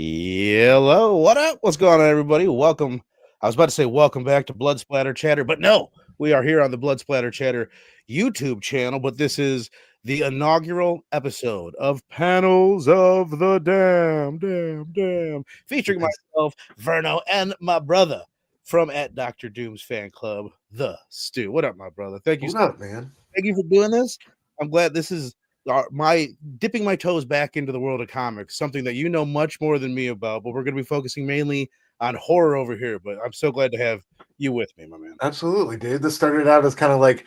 Hello, what up? What's going on, everybody? Welcome. I was about to say welcome back to Blood Splatter Chatter, but no, we are here on the Blood Splatter Chatter YouTube channel. But this is the inaugural episode of Panels of the Damn, featuring myself, Verno, and my brother from at Dr. Doom's fan club, the Stu. What up, my brother? Thank you. What up, man? Thank you for doing this. I'm glad this is my dipping my toes back into the world of comics, something that you know much more than me about, but we're going to be focusing mainly on horror over here. But I'm so glad to have you with me, my man. Absolutely, dude. This started out as kind of like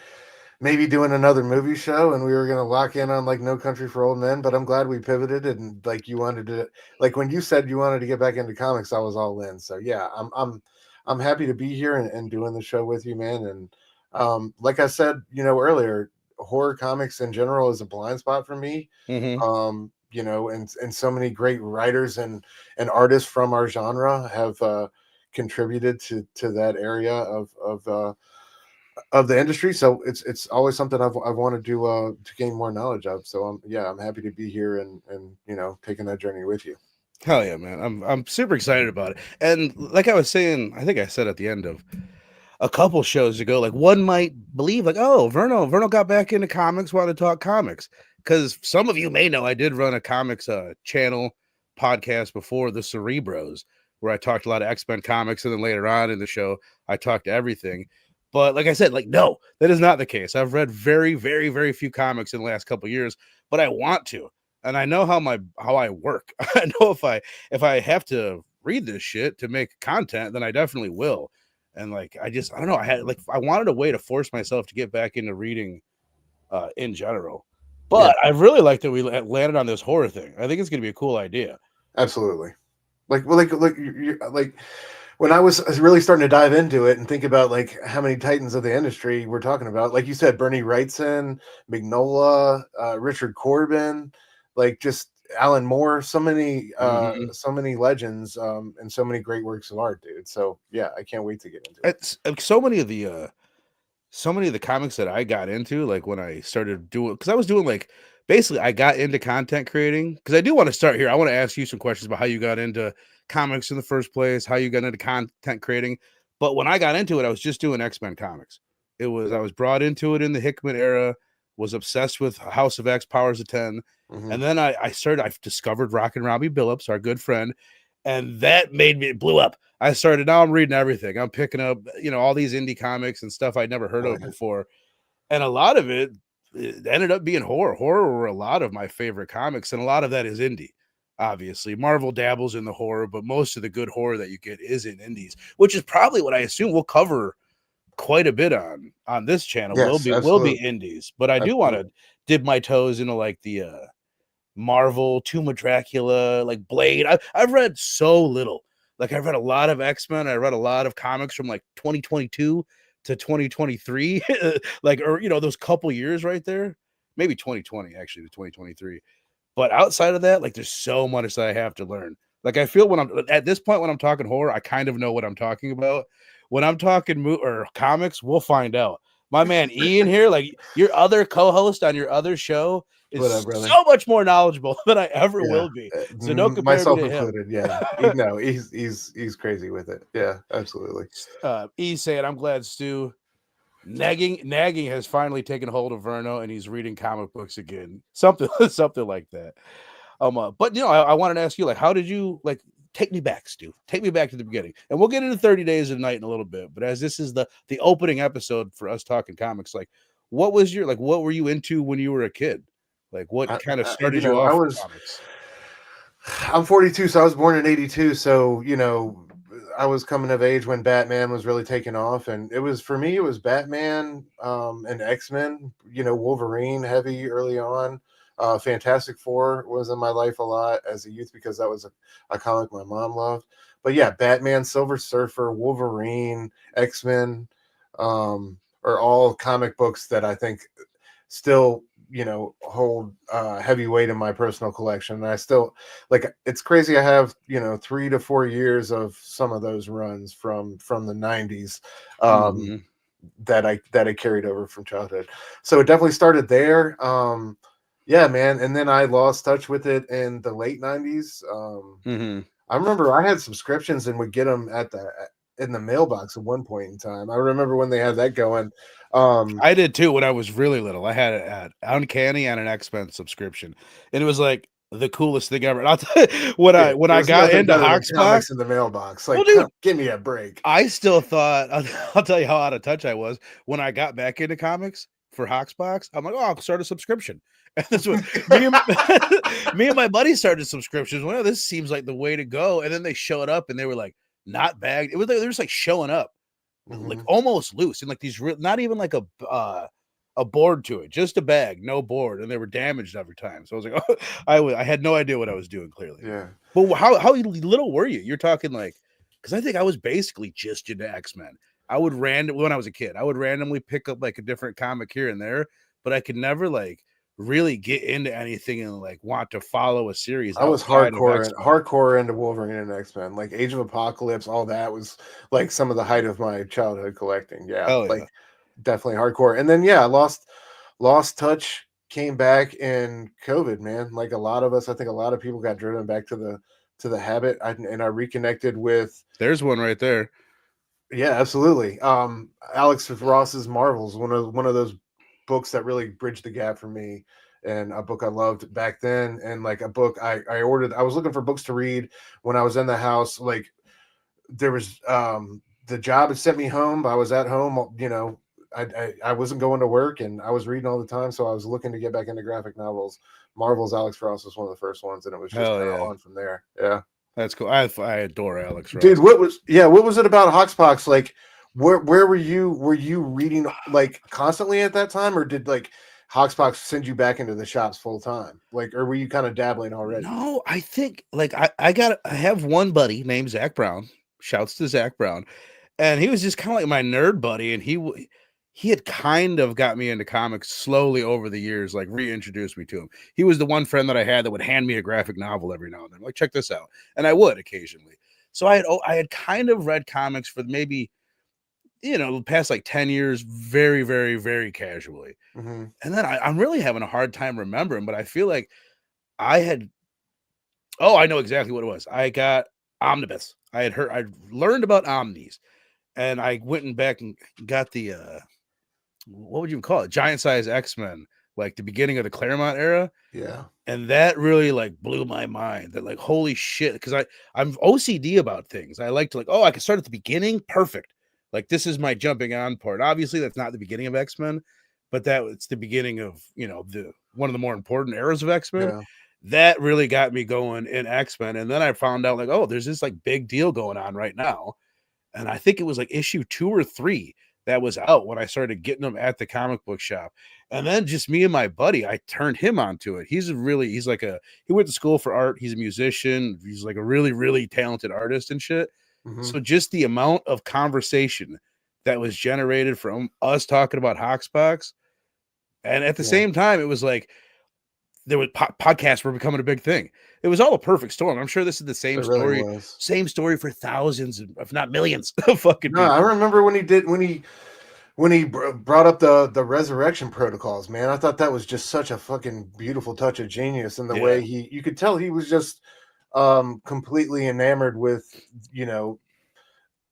maybe doing another movie show, and we were gonna lock in on like No Country for Old Men. But I'm glad we pivoted, and like you wanted to, like when you said you wanted to get back into comics, I was all in. So yeah, I'm happy to be here and doing the show with you, man. And like I said, earlier, horror comics in general is a blind spot for me. And so many great writers and artists from our genre have contributed to that area of the industry. So it's always something I've wanted to gain more knowledge of. So I'm happy to be here and taking that journey with you. Hell yeah, man. I'm super excited about it. And like I was saying, I think I said at the end of a couple shows ago, like one might believe, like, oh, Verno got back into comics, wanted to talk comics. Because some of you may know I did run a comics channel podcast before, the Cerebros, where I talked a lot of X-Men comics, and then later on in the show, I talked to everything. But like I said, like, no, that is not the case. I've read very, very, very few comics in the last couple of years, but I want to. And I know how I work. I know if I have to read this shit to make content, then I definitely will. And like I don't know, I wanted a way to force myself to get back into reading in general. But I really like that we landed on this horror thing. I think it's going to be a cool idea. Absolutely. Like when I was really starting to dive into it and think about like how many titans of the industry we're talking about, like you said, Bernie Wrightson, Mignola, Richard Corbin, like just Alan Moore, so many legends, and so many great works of art, dude. So yeah, I can't wait to get into it. It's so many of the comics that I got into, like when I started doing, because I was doing like basically I got into content creating, because I do want to start here. I want to ask you some questions about how you got into comics in the first place, how you got into content creating. But when I got into it, I was just doing X-Men comics. I was brought into it in the Hickman era, was obsessed with House of X, Powers of 10. And then I discovered Rockin' Robbie Billups, our good friend, and that made me blew up. Now I'm reading everything. I'm picking up, all these indie comics and stuff I'd never heard of before. And a lot of it ended up being horror. Horror were a lot of my favorite comics, and a lot of that is indie. Obviously, Marvel dabbles in the horror, but most of the good horror that you get is in indies, which is probably what I assume we'll cover quite a bit on this channel. Yes, will be indies, but I do want to dip my toes into like the Marvel, Tomb of Dracula, like Blade. I've read so little. Like I've read a lot of X-Men. I read a lot of comics from like 2022 to 2023, like, or those couple years right there, maybe 2020 actually to 2023. But outside of that, like there's so much that I have to learn. Like I feel when I'm at this point when I'm talking horror, I kind of know what I'm talking about. When I'm talking or comics, we'll find out. My man Ian here, like your other co-host on your other show, is so much more knowledgeable than I ever will be. So don't compare myself me to included. him. Yeah, no, he's crazy with it. Yeah, absolutely. E saying, "I'm glad Stu nagging has finally taken hold of Verno and he's reading comic books again." Something like that. But I wanted to ask you, like, how did you like? Take me back, Stu. Take me back to the beginning. And we'll get into 30 Days of Night in a little bit. But as this is the opening episode for us talking comics, like what were you into when you were a kid? Like what kind of started you off with comics? I'm 42, so I was born in 82. So, I was coming of age when Batman was really taking off. And it was Batman and X-Men, Wolverine heavy early on. Fantastic Four was in my life a lot as a youth because that was a comic my mom loved. But yeah, Batman, Silver Surfer, Wolverine, X-Men are all comic books that I think still hold heavy weight in my personal collection. And I still it's crazy. I have 3 to 4 years of some of those runs from the 90s that I carried over from childhood. So it definitely started there. Yeah, man. And then I lost touch with it in the late 90s. I remember I had subscriptions and would get them in the mailbox at one point in time. I remember when they had that going. I did too when I was really little. I had an Uncanny and an X-Men subscription, and it was like the coolest thing ever. And I'll tell you, Yeah, when I there's got nothing into better than Hoxpox, comics in the mailbox. well, Like, dude, give me a break. I still thought I'll tell you how out of touch I was when I got back into comics for Hoxpox. I'm like, oh, I'll start a subscription. And that's what me and me and my buddy started subscriptions. Well, this seems like the way to go. And then they showed up and they were like not bagged. It was like they were just like showing up, like Mhm. almost loose and like these not even like a board to it, just a bag, no board, and they were damaged every time. So I was like, oh, I had no idea what I was doing clearly. Yeah. But how little were you? You're talking like, because I think I was basically just into X-Men. I would when I was a kid, I would randomly pick up like a different comic here and there, but I could never like really get into anything and like want to follow a series I was outside of X-Men. hardcore into Wolverine and X-Men. Like Age of Apocalypse, all that was like some of the height of my childhood collecting. Yeah, Hell yeah. like definitely hardcore. And then yeah, I lost touch, came back in COVID, man. Like a lot of us, I think a lot of people got driven back to the habit. And I reconnected with, There's one right there. yeah, absolutely. Alex Ross's Marvels, one of those books that really bridged the gap for me, and a book I loved back then, and like a book I ordered. I was looking for books to read when I was in the house. Like there was the job had sent me home. I was at home, I wasn't going to work, and I was reading all the time, so I was looking to get back into graphic novels. Marvel's Alex Ross was one of the first ones, and it was just Hell kind of yeah. on from there. Yeah. That's cool. I adore Alex Ross. Dude, what was it about Hoxpox? Like, where were you? Were you reading like constantly at that time, or did like Hoxpox send you back into the shops full time? Like, or were you kind of dabbling already? No, I think like I have one buddy named Zach Brown. Shouts to Zach Brown, and he was just kind of like my nerd buddy, and he had kind of got me into comics slowly over the years, like reintroduced me to him. He was the one friend that I had that would hand me a graphic novel every now and then, like check this out, and I would occasionally. So I had kind of read comics for maybe the past like 10 years, very very very casually, Mm-hmm. and then I'm really having a hard time remembering, but I feel like I had. Oh, I know exactly what it was. I got omnibus. I learned about omnis, and I went and back and got the what would you call it? Giant size X-Men, like the beginning of the Claremont era. Yeah. And that really like blew my mind. That like holy shit, because I'm OCD about things. I like to like, oh, I can start at the beginning. Perfect. Like this is my jumping on part. Obviously, that's not the beginning of X-Men, but it's the beginning of the one of the more important eras of X-Men. Yeah. That really got me going in X-Men. And then I found out like, oh, there's this like big deal going on right now. And I think it was like issue 2 or 3 that was out when I started getting them at the comic book shop. And then just me and my buddy, I turned him onto it. He went to school for art. He's a musician. He's like a really, really talented artist and shit. Mm-hmm. So just the amount of conversation that was generated from us talking about Hoxpox. And at the Yeah. same time, it was like, there was podcasts were becoming a big thing. It was all a perfect storm. I'm sure this is the It really was. same story for thousands, if not millions of fucking No, I people. remember when he brought up the resurrection protocols, man. I thought that was just such a fucking beautiful touch of genius in the Yeah. way you could tell he was just completely enamored with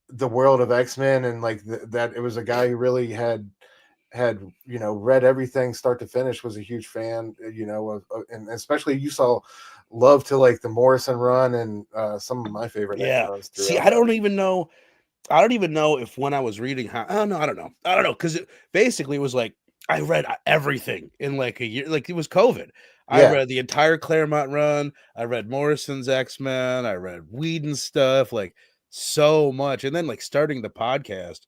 the world of X-Men, and like that it was a guy who really had read everything start to finish, was a huge fan, and especially you saw love to like the Morrison run and some of my favorite X Yeah. runs See, throughout I that. don't even know. I don't even know if when I was reading, I don't know. I don't know. Because it basically was like I read everything in like a year. Like it was COVID. I Yeah. read the entire Claremont run. I read Morrison's X-Men. I read Whedon's stuff, like so much. And then like starting the podcast,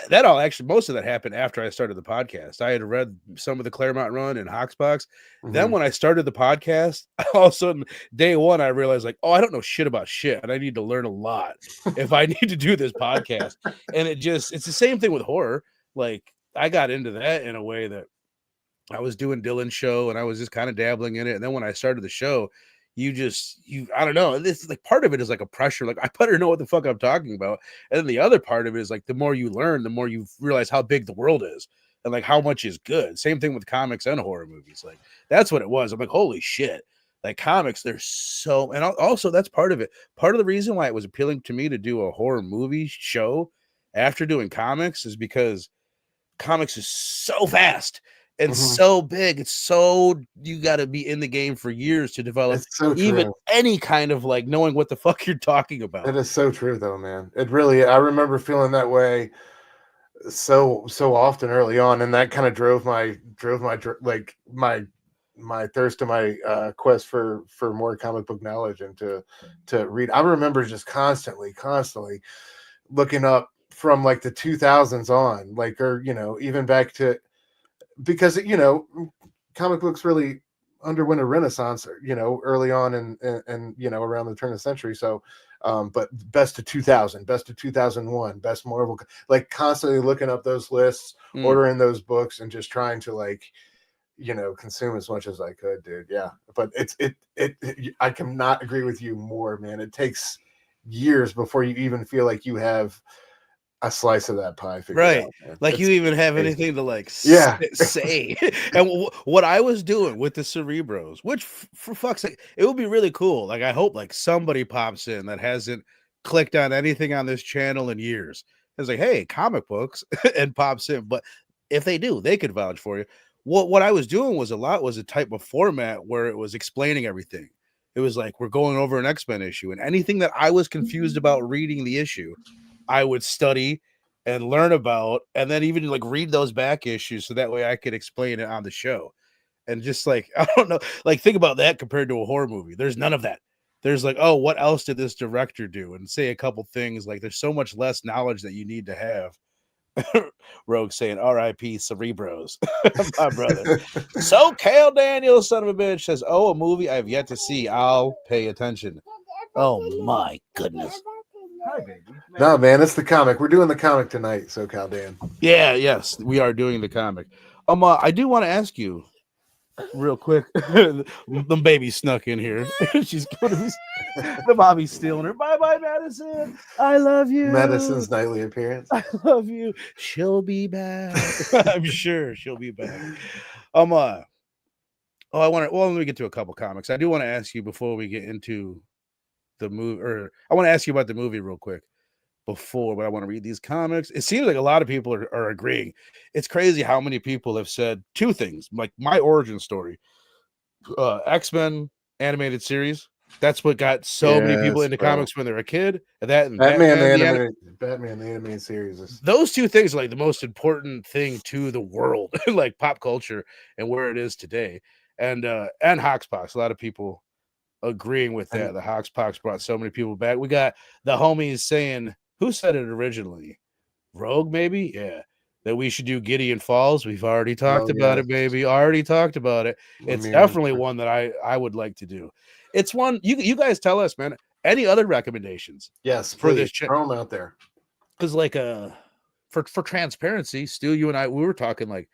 that all actually most of that happened after I started the podcast. I had read some of the Claremont run and Hoxpox. Then Mhm. when I started the podcast, all of a sudden day one, I realized like, oh, I don't know shit about shit, and I need to learn a lot if I need to do this podcast. And it's the same thing with horror. Like I got into that in a way that I was doing Dylan's show and I was just kind of dabbling in it. And then when I started the show, I don't know. This like part of it is like a pressure. Like I better know what the fuck I'm talking about. And then the other part of it is like the more you learn, the more you realize how big the world is and like how much is good. Same thing with comics and horror movies. Like that's what it was. I'm like, holy shit. Like comics, there's so, and also that's part of it. Part of the reason why it was appealing to me to do a horror movie show after doing comics is because comics is so fast and so big. It's so, you got to be in the game for years to develop It's so even true. any kind of like knowing what the fuck you're talking about. It is so true though, man. It really, I remember feeling that way so often early on, and that kind of drove my like my thirst and my quest for more comic book knowledge and to read. I remember just constantly looking up from like the 2000s on, like, or even back to, because comic books really underwent a renaissance, early on and around the turn of the century. So but best of 2000, best of 2001, best Marvel, like constantly looking up those lists, ordering those books, and just trying to like consume as much as I could, dude. Yeah, but I cannot agree with you more, man. It takes years before you even feel like you have a slice of that pie figured Right. out, man. Like It's you even have crazy. anything to like Yeah. say. And what I was doing with the Cerebros, which for fuck's sake, it would be really cool. Like I hope like somebody pops in that hasn't clicked on anything on this channel in years. It's like, hey, comic books, and pops in. But if they do, they could vouch for you. What I was doing was a type of format where it was explaining everything. It was like we're going over an X-Men issue, and anything that I was confused about reading the issue, I would study and learn about, and then even like read those back issues so that way I could explain it on the show. And just like, I don't know, like think about that compared to a horror movie. There's none of that. There's like, oh, what else did this director do? And say a couple things. Like there's so much less knowledge that you need to have. Rogue saying R.I.P. Cerebros, my brother. So Kale Daniels, son of a bitch, says, oh, a movie I've yet to see. I'll pay attention. Oh my goodness. Hi, baby. No, man, it's the comic. We're doing the comic tonight, SoCal Dan. Yeah, yes, we are doing the comic. I do want to ask you real quick. The baby snuck in here. She's going to be the mommy's stealing her. Bye, Madison. I love you. Madison's nightly appearance. I love you. She'll be back. I'm sure she'll be back. Let me get to a couple comics. I do want to ask you before we get into the movie, or I want to ask you about the movie real quick before, but I want to read these comics. It seems like a lot of people are agreeing. It's crazy how many people have said two things, like my origin story, X-Men animated series. That's what got so many people into comics when they were a kid. And that and Batman the animated series. Those two things are like the most important thing to the world, like pop culture and where it is today. And Hoxpox. A lot of people agreeing with that. The Hoxpox brought so many people back. We got the homies saying, who said it originally? Rogue, maybe? Yeah. That we should do Gideon Falls. We've already talked about it, baby. Already talked about it. It's definitely one that I would like to do. It's one you guys tell us, man. Any other recommendations? Yes, for this throw them out there. Because like for transparency, Stu, you and I, we were talking like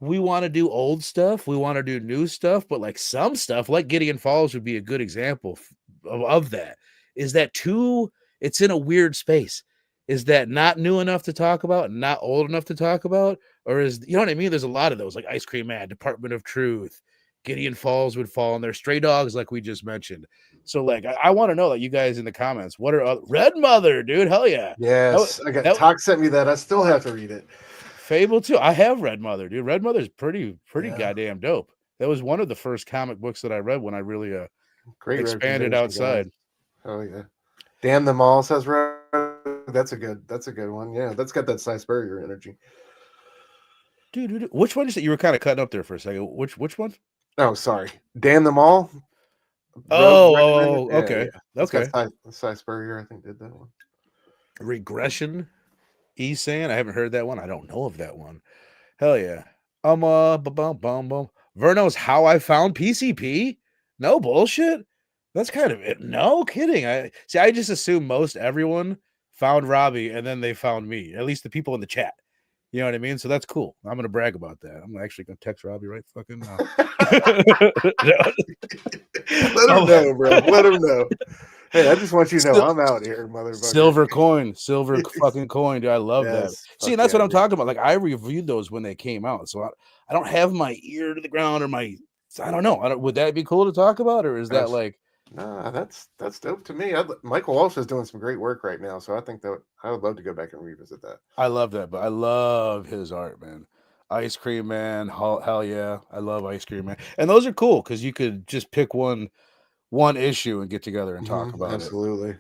we want to do old stuff, we want to do new stuff, but like some stuff, like Gideon Falls would be a good example of that. Is that too? It's in a weird space. Is that not new enough to talk about, not old enough to talk about? Or is, you know what I mean? There's a lot of those, like Ice Cream Man, Department of Truth, Gideon Falls would fall in there, Stray Dogs, like we just mentioned. So, like, I want to know, like, you guys in the comments, what are Red Mother, dude? Hell yeah. Yes, Talk sent me that. I still have to read it. Fable 2. I have Red Mother, dude. Red Mother's pretty goddamn dope. That was one of the first comic books that I read when I really expanded outside. Oh yeah. Damn Them All says Red. That's a good one. Yeah, that's got that Cy Spurrier energy. Dude, which one is it? You were kind of cutting up there for a second. Which one? Oh, sorry. Damn Them All. Okay. Yeah. Okay. Cy Spurrier, I think, did that one. Regression. saying I haven't heard that one. I don't know of that one. Hell yeah. Verno's How I Found PCP. No bullshit. That's kind of it. No kidding. I just assume most everyone found Robbie and then they found me. At least the people in the chat. You know what I mean? So that's cool. I'm gonna brag about that. I'm actually gonna text Robbie right fucking now. Let him know, bro. Let him know. Hey, I just want you to know I'm out here, motherfucker. Silver fucking coin, dude. I love that. See, that's what I'm talking about. Like I reviewed those when they came out, so I don't have my ear to the ground or my So I don't know. Would that be cool to talk about, or is that That's like? nah, that's dope to me. Michael Walsh is doing some great work right now, so I think that I would love to go back and revisit that. I love that, but I love his art, man. Ice Cream Man, hell yeah, I love Ice Cream Man, and those are cool because you could just pick one issue and get together and talk about it. Absolutely.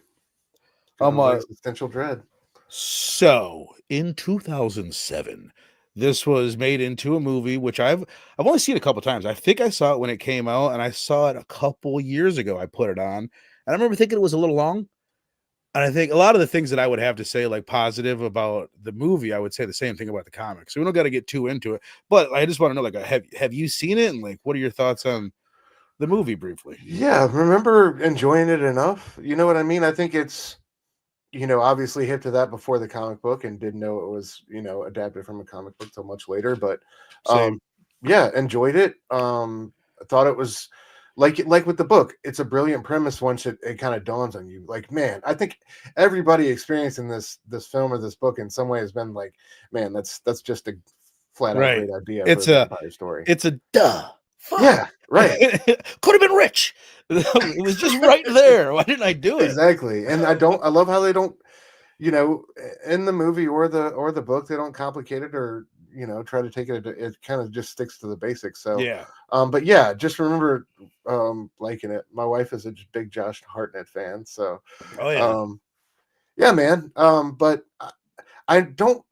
Um, Going to uh, existential dread. so in 2007, this was made into a movie, which I've only seen a couple times. I think I saw it when it came out, and I saw it a couple years ago. I put it on, and I remember thinking it was a little long. And I think a lot of the things that I would have to say, like positive about the movie, I would say the same thing about the comics. So we don't got to get too into it. But I just want to know, like, have you seen it, and like, what are your thoughts on the movie briefly? Yeah, remember enjoying it enough? You know what I mean? I think it's obviously hip to that before the comic book and didn't know it was, adapted from a comic book till much later. But Same, yeah, enjoyed it. I thought it was like with the book, it's a brilliant premise once it kind of dawns on you. Like, man, I think everybody experiencing this film or this book in some way has been like, man, that's just a flat out right? great idea for a It's a vampire story. it's a duh. Fuck. Yeah, right. Could have been rich. It was just right there. Why didn't I do it? Exactly. And I love how they don't, in the movie or the book, they don't complicate it or, try to take it kind of just sticks to the basics. So, Yeah. but yeah, just remember liking it. My wife is a big Josh Hartnett fan. So, Oh yeah. yeah, man. But I don't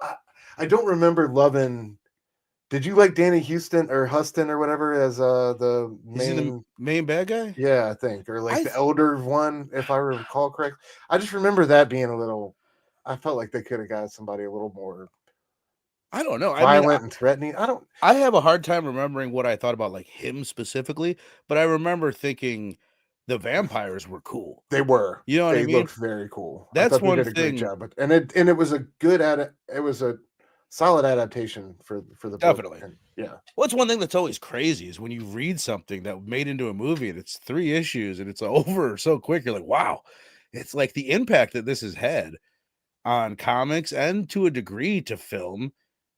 remember loving. Did you like Danny Houston or Huston or whatever as the Is he the main? main bad guy? Yeah, I think, or like I the elder one, if I recall correct. I just remember that being a little. I felt like they could have got somebody a little more I don't know. I mean, violent and threatening. I don't. I have a hard time remembering what I thought about like him specifically, but I remember thinking the vampires were cool. They were. You know what I They mean? looked very cool. I That's thought they one did a great thing, job, but and it was a good it was a solid adaptation for the book. definitely. And yeah, What's one thing that's always crazy is when you read something that made into a movie and it's 3 issues and it's over so quick. You're like, wow. It's like the impact that this has had on comics and to a degree to film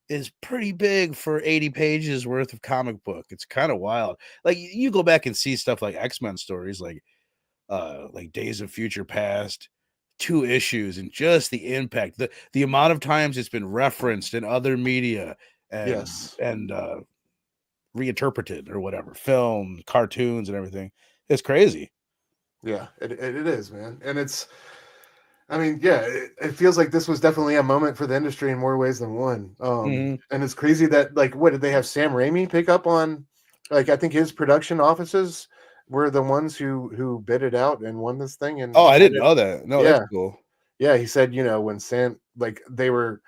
is pretty big for 80 pages worth of comic book. It's kind of wild. Like you go back and see stuff like X-Men stories, like Days of Future Past, 2 issues, and just the impact, the amount of times it's been referenced in other media and yes, and reinterpreted or whatever, film, cartoons, and everything. It's crazy. yeah, it is, man, and it's. I mean, yeah, it feels like this was definitely a moment for the industry in more ways than one. Mhm. And it's crazy that like, what did they have Sam Raimi pick up on? Like, I think his production offices were the ones who bid it out and won this thing. Oh, I And didn't it, know that. No, that's yeah, cool. yeah, he said, when Sam like they were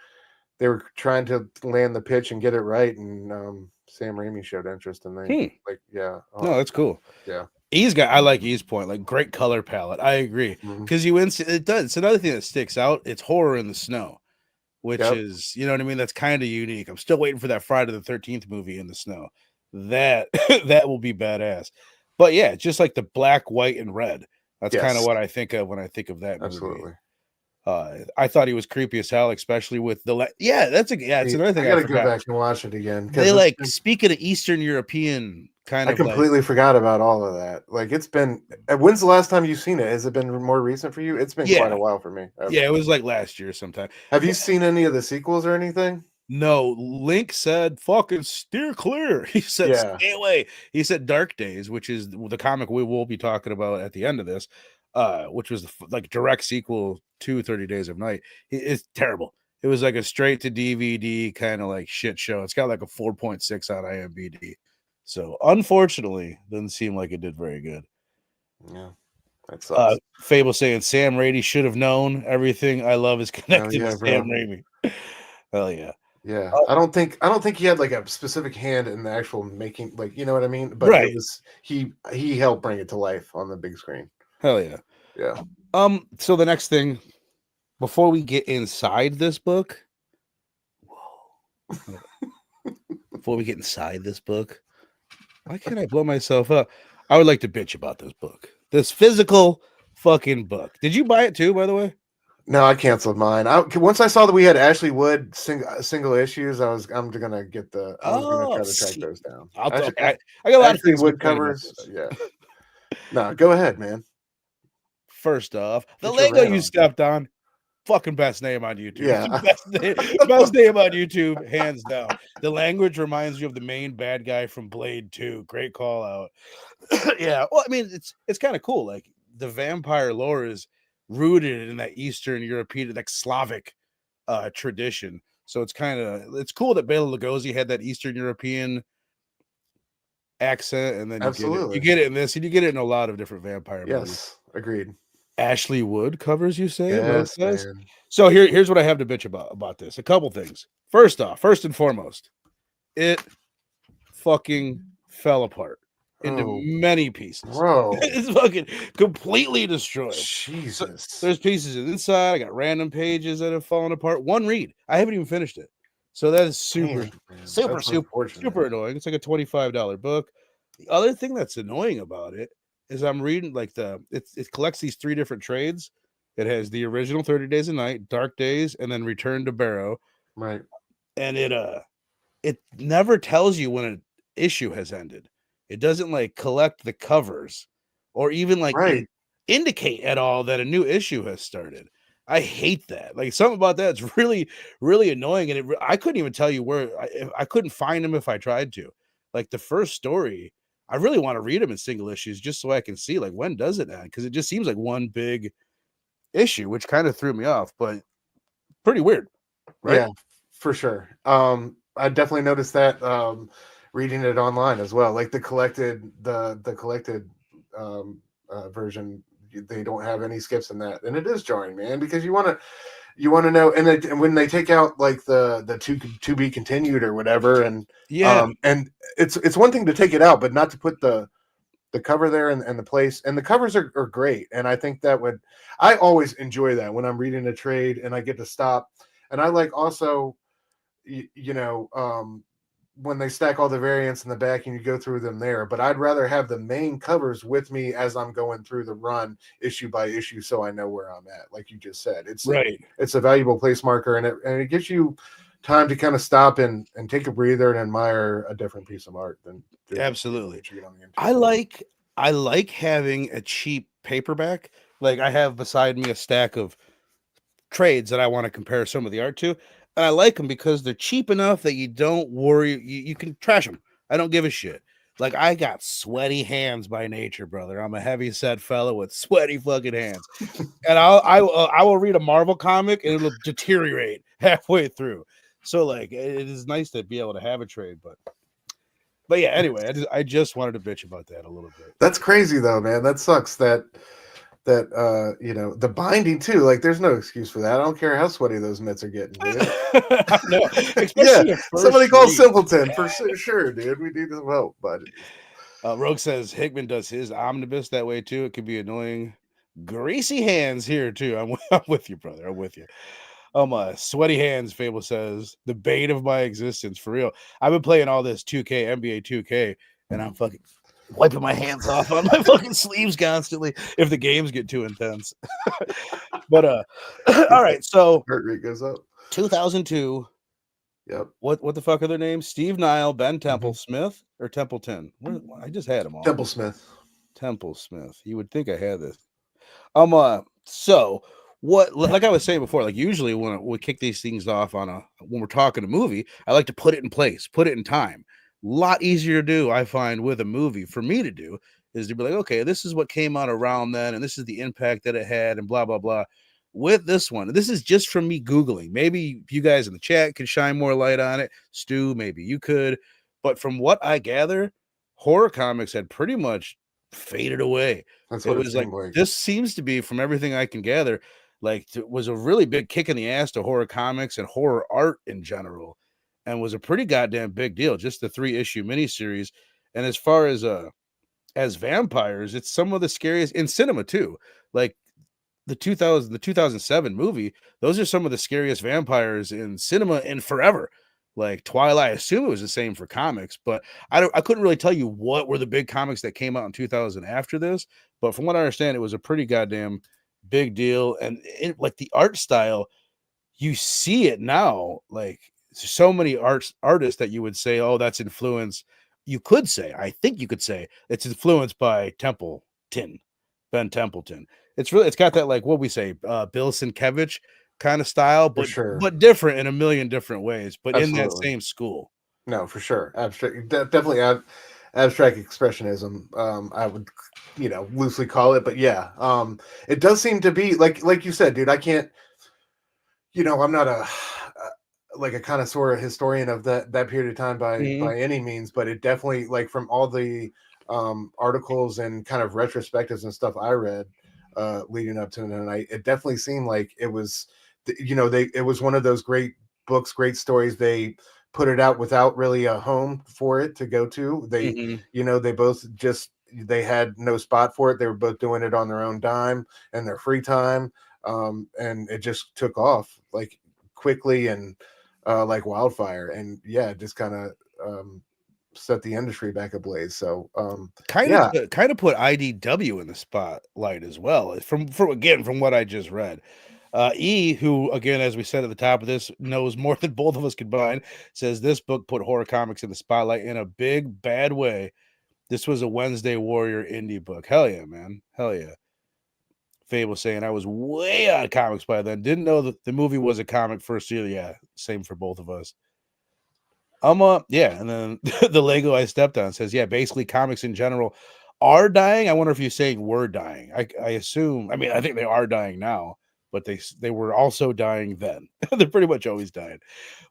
trying to land the pitch and get it right, and Sam Raimi showed interest, and they Hmm. like, yeah, No, that's cool. yeah, I like E's point, like great color palette. I agree. mhm, Because it does. It's another thing that sticks out. It's horror in the snow, which yep, is, you know what I mean? That's kind of unique. I'm still waiting for that Friday the 13th movie in the snow. That that will be badass. But yeah, just like the black, white, and red. That's kind of yes, what I think of when I think of that movie. absolutely. I thought he was creepy as hell, especially with yeah, it's See, another I thing I gotta go forgot. back and watch it again They because it's like been. speak of the Eastern European kind I of like, completely forgot about all of that. Like it's been. When's the last time you've seen it? Has it been more recent for you? It's been quite yeah, a while for me. yeah, Okay. it was like last year sometime. Have you seen any of the sequels or anything? No, Link said, "Fucking steer clear." He said, Yeah. "Stay away." He said, "Dark Days," which is the comic we will be talking about at the end of this, which was the like direct sequel to 30 Days of Night. It's terrible. It was like a straight to DVD kind of like shit show. It's got like a 4.6 on IMDb. So unfortunately, doesn't seem like it did very good. Yeah. That sucks. Fable saying Sam Raimi should have known everything I love is Oh connected to yeah, Sam bro. Raimi. Hell yeah. Yeah. I don't think he had like a specific hand in the actual making, like, you know what I mean? But it Right. was he helped bring it to life on the big screen. Hell yeah. Yeah. So the next thing before we get inside this book, before we get inside this book, why can't I blow myself up? I would like to bitch about this book. This physical fucking book. Did you buy it too, by the way? No, I canceled mine. Once I saw that we had Ashley Wood single issues, I'm gonna I was gonna Oh, try to track see, those down. okay. I got a lot of Ashley things to Wood complain about covers, this. yeah. No, go ahead, man. First off, the Get your Lego rant you on. stepped on, fucking best name on YouTube. Yeah. Best name on YouTube, hands down. The language reminds you of the main bad guy from Blade 2. Great call out. Yeah, well, I mean, it's kind of cool. Like the vampire lore is rooted in that Eastern European, like Slavic tradition. So it's cool that Bela Lugosi had that Eastern European accent, and then you Absolutely. get it in this, and you get it in a lot of different vampire movies. Yes, agreed. Ashley Wood covers, you say? Rogue Yes, says. man. So here's what I have to bitch about this. A couple things. First and foremost, it fucking fell apart into Oh, many pieces. bro. It's fucking completely destroyed. So Jesus. there's pieces inside. I got random pages that have fallen apart. One read. I haven't even finished it. So that is super, Damn, man. super, That's super, unfortunate. super annoying. It's like a $25 book. The other thing that's annoying about it is I'm reading like it collects these 3 different trades. It has the original 30 Days a Night, Dark Days, and then Return to Barrow. Right. And it never tells you when an issue has ended. It doesn't like collect the covers or even like Right. indicate at all that a new issue has started. I hate that. Like something about that's really, really annoying. And I couldn't even tell you where I couldn't find them if I tried to. Like the first story, I really want to read them in single issues just so I can see like when does it end? Because it just seems like one big issue, which kind of threw me off, but pretty weird, right? Yeah, for sure. I definitely noticed that reading it online as well. Like the collected version, they don't have any skips in that, and it is jarring, man, because you want to know, and when they take out like the to be continued or whatever, Yeah, and it's one thing to take it out, but not to put the cover there and the place, and the covers are great, and I think I always enjoy that when I'm reading a trade and I get to stop, and I like also when they stack all the variants in the back and you go through them there, but I'd rather have the main covers with me as I'm going through the run issue by issue, so I know where I'm at. Like you just said, right. it's a valuable place marker, and it gives you time to kind of stop and take a breather and admire a different piece of art than Absolutely. on the I like having a cheap paperback. Like I have beside me a stack of trades that I want to compare some of the art to. And I like them because they're cheap enough that you don't worry. You can trash them. I don't give a shit. Like I got sweaty hands by nature, brother. I'm a heavy set fellow with sweaty fucking hands, and I will read a Marvel comic and it'll deteriorate halfway through. So like it is nice to be able to have a trade, but yeah. Anyway, I just wanted to bitch about that a little bit. That's crazy though, man. That sucks that the binding too, like there's no excuse for that. I don't care how sweaty those mitts are getting, dude. No, Yeah, especially a somebody first call read. Simpleton for sure, dude. We need some help, but Rogue says Hickman does his omnibus that way too. It could be annoying. Greasy hands here too. I'm with you, brother. I'm with you. Sweaty hands. Fable says the bane of my existence for real. I've been playing all this 2K NBA 2K, and I'm fucking wiping my hands off on my fucking sleeves constantly if the games get too intense. But all right. So heart rate goes up. 2002. Yep. What the fuck are their names? Steve Niles, Ben Templesmith, or Templeton? I just had them all. Templesmith. You would think I had this. So what? Like I was saying before, like usually when we kick these things off when we're talking a movie, I like to put it in place, put it in time. A lot easier to do, I find, with a movie for me to do is to be like, okay, this is what came out around then, and this is the impact that it had, and blah blah blah. With this one, this is just from me Googling. Maybe you guys in the chat could shine more light on it. Stu, maybe you could. But from what I gather, horror comics had pretty much faded away. That's It what it was like, seemed like. this seems to be, from everything I can gather, like it was a really big kick in the ass to horror comics and horror art in general, and was a pretty goddamn big deal. Just the 3-issue miniseries. And as far as vampires, it's some of the scariest in cinema too. Like the 2007 movie, those are some of the scariest vampires in cinema in forever. Like Twilight, I assume it was the same for comics, but I couldn't really tell you what were the big comics that came out in 2000 after this. But from what I understand, it was a pretty goddamn big deal. And like the art style, you see it now. Like so many artists that you would say, oh, that's influence. You could say, I think you could say it's influenced by Templeton, Ben Templeton. It's got that like what we say, Bill Sienkiewicz kind of style, For sure. but different in a million different ways, but in that Absolutely. same school. No, for sure. Abstract, definitely abstract expressionism. I would, loosely call it, but yeah, it does seem to be like you said, dude. I can't, I'm not a like a connoisseur historian of that period of time Mhm, by any means, but it definitely, like, from all the articles and kind of retrospectives and stuff I read leading up to tonight, it definitely seemed like it was, it was one of those great books, great stories. They put it out without really a home for it to go to. They, mhm. they both just, they had no spot for it. They were both doing it on their own dime and their free time, and it just took off like quickly and like wildfire. And yeah, just kind of set the industry back ablaze. So yeah, Kind of put IDW in the spotlight as well. From again from what I just read. Who again, as we said at the top of this, knows more than both of us combined, says this book put horror comics in the spotlight in a big bad way. This was a Wednesday Warrior indie book. Hell yeah, man. Hell yeah. Fable saying I was way out of comics by then. Didn't know that the movie was a comic first year. Yeah, same for both of us. Yeah, and then the Lego I stepped on says, yeah, basically comics in general are dying. I wonder if you're saying we're dying. I assume. I mean, I think they are dying now, but they were also dying then. They're pretty much always dying.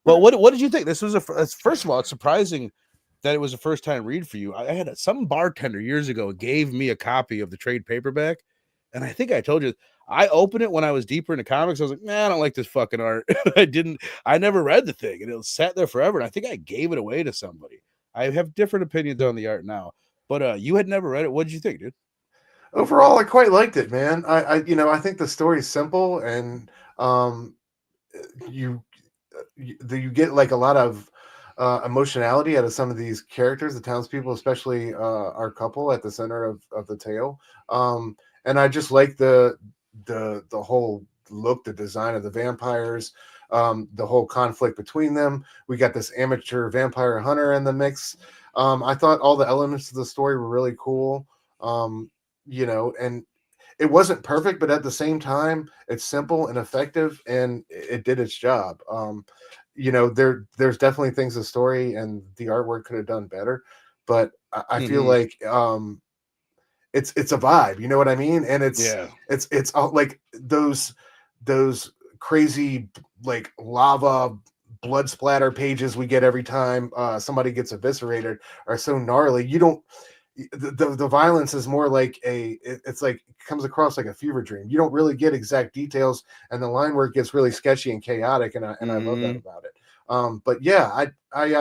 But what did you think? This was first of all, it's surprising that it was a first time read for you. I had some bartender years ago gave me a copy of the trade paperback, and I think I told you I opened it when I was deeper into comics. I was like, man, I don't like this fucking art. I never read the thing, and it sat there forever. And I think I gave it away to somebody. I have different opinions on the art now, but you had never read it. What did you think, dude? overall, I quite liked it, man. I think the story's simple, and um, you you get like a lot of emotionality out of some of these characters, the townspeople, especially our couple at the center of the tale. And I just like the whole look, the design of the vampires, the whole conflict between them. We got this amateur vampire hunter in the mix. I thought all the elements of the story were really cool. And it wasn't perfect, but at the same time, it's simple and effective, and it did its job. There's definitely things the story and the artwork could have done better, but I feel Mhm. like it's a vibe, you know what I mean? And Yeah. it's all like those crazy like lava blood splatter pages we get every time somebody gets eviscerated are so gnarly. You don't the violence is more like it's like it comes across like a fever dream. You don't really get exact details, and the line work gets really sketchy and chaotic, and I love that Mhm. about it. But yeah, I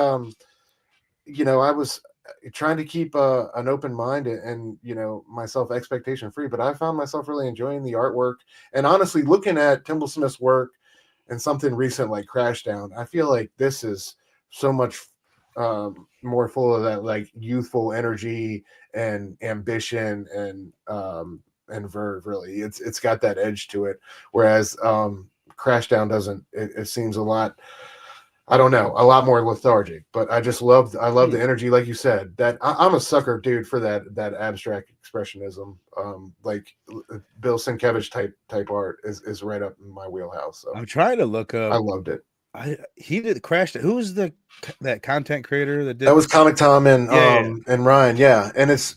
was trying to keep an open mind and myself expectation free, but I found myself really enjoying the artwork. And honestly, looking at Timblesmith's work and something recent like Crashdown, I feel like this is so much more full of that like youthful energy and ambition and verve. Really, it's got that edge to it, whereas Crashdown doesn't. It seems a lot, I don't know, a lot more lethargic. But I love the Hmm. energy, like you said. That I'm a sucker, dude, for that abstract expressionism. Like Bill Sienkiewicz type art is right up in my wheelhouse. So I'm trying to look I up. loved it. I he did crash. Who was that content creator that That did? was Comic Tom Yeah, yeah, yeah. and Ryan, yeah, and it's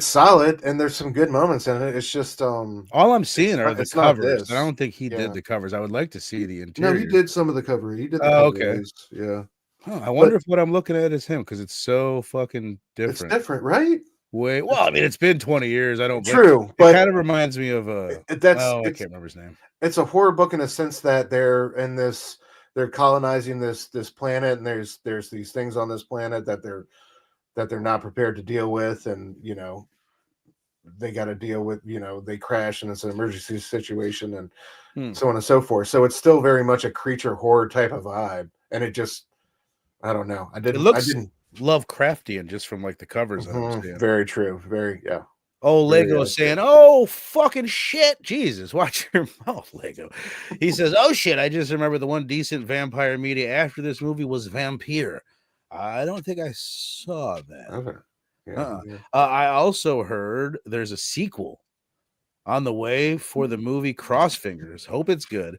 solid, and there's some good moments in it. It's just All I'm seeing are the it's not covers. I this. don't think he did Yeah, the covers. I would like to see the no, he interiors. did some of the cover. He did the Oh, cover okay. release. Yeah, Huh, I but wonder if what I'm looking at is him because it's so fucking it's different. different, right? Well, I mean, it's been 20 years. I don't, but True, it but kind of reminds me of that's oh, I can't remember his name. it's a horror book in a sense that they're colonizing this planet, and there's these things on this planet that they're not prepared to deal with, and they got to deal with, they crash and it's an emergency situation and Hmm. so on and so forth. So it's still very much a creature horror type of vibe, and it just, I don't know, I It didn't I looks didn't Lovecraftian just from like the covers that I'm Mhm. seeing. Very true, very, yeah. Oh, Very Lego saying, accurate. "Oh, fucking shit. Jesus, watch your mouth, Lego." He says, "Oh, shit. I just remember the one decent vampire media after this movie was Vampire. I don't think I saw that. Okay. Yeah, Uh-uh. yeah. I also heard there's a sequel on the way for the movie Crossfingers. Hope it's good.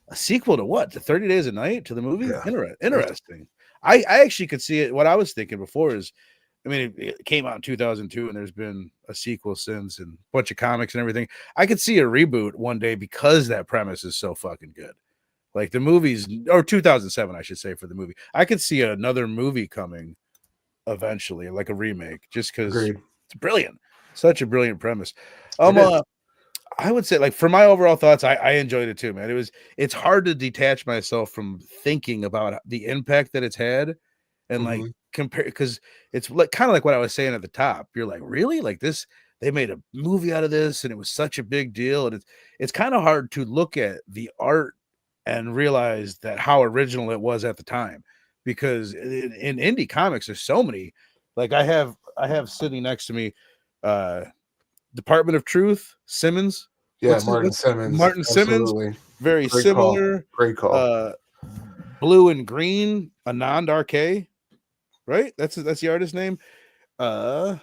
A sequel to what? To 30 Days a Night? To the movie? Yeah. Interesting. I actually could see it. What I was thinking before is, I mean, it came out in 2002 and there's been a sequel since and a bunch of comics and everything. I could see a reboot one day because that premise is so fucking good. Like the movies, or 2007, I should say, for the movie. I could see another movie coming eventually, like a remake, just because Agreed. it's brilliant. Such a brilliant premise. It is. I would say, like, for my overall thoughts, I enjoyed it too, man. It's hard to detach myself from thinking about the impact that it's had and like Mhm. compare, because it's like kind of like what I was saying at the top. You're like, really? Like this, they made a movie out of this and it was such a big deal. And it's kind of hard to look at the art and realize that how original it was at the time. Because in indie comics, there's so many. Like I have sitting next to me Department of Truth, Simmons. Yeah, Martin Simmons. Martin Simmons? Absolutely. Very Great call. similar. Great call. Blue and Green, Anand RK, right? That's the artist name. I'm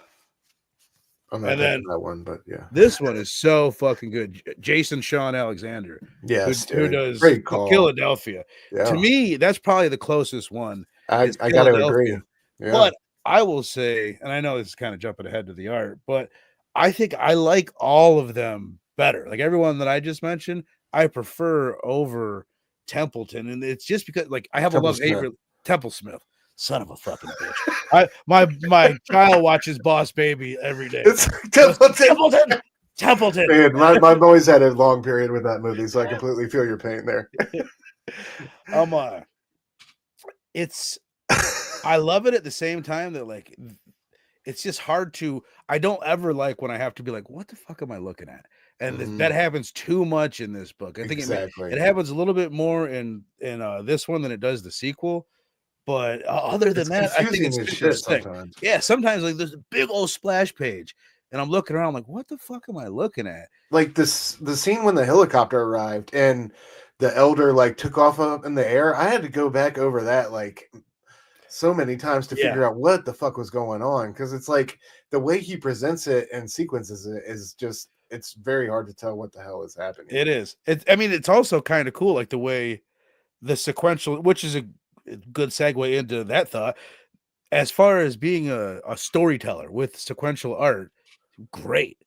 not And picking then that one, but yeah. this one is so fucking good. Jason Sean Alexander, Yes, who dude. does Great call. Philadelphia. Yeah. To me, that's probably the closest one. I Is gotta agree. Philadelphia. Yeah. But I will say, and I know this is kind of jumping ahead to the art, but I think I like all of them better. Like everyone that I just mentioned, I prefer over Templeton. And it's just because like I have a love hate for Templesmith. Son of a fucking bitch. My child watches Boss Baby every day. It's Templeton. Templeton. Man, my boys had a long period with that movie, so I completely feel your pain there. It's I love it at the same time that like it's just hard to I don't ever like when I have to be like, what the fuck am I looking at? And that happens too much in this book. I think Exactly. it happens a little bit more in this one than it does the sequel. But other than that, I think it's confusing as shit interesting. sometimes. Yeah, sometimes like there's a big old splash page, and I'm looking around like, what the fuck am I looking at? Like the scene when the helicopter arrived and the elder like took off up in the air. I had to go back over that like so many times to figure out what the fuck was going on, because it's like the way he presents it and sequences it is just it's very hard to tell what the hell is happening. It is. I mean, it's also kind of cool, like the way the sequential, which is a good segue into that thought. As far as being a storyteller with sequential art, great.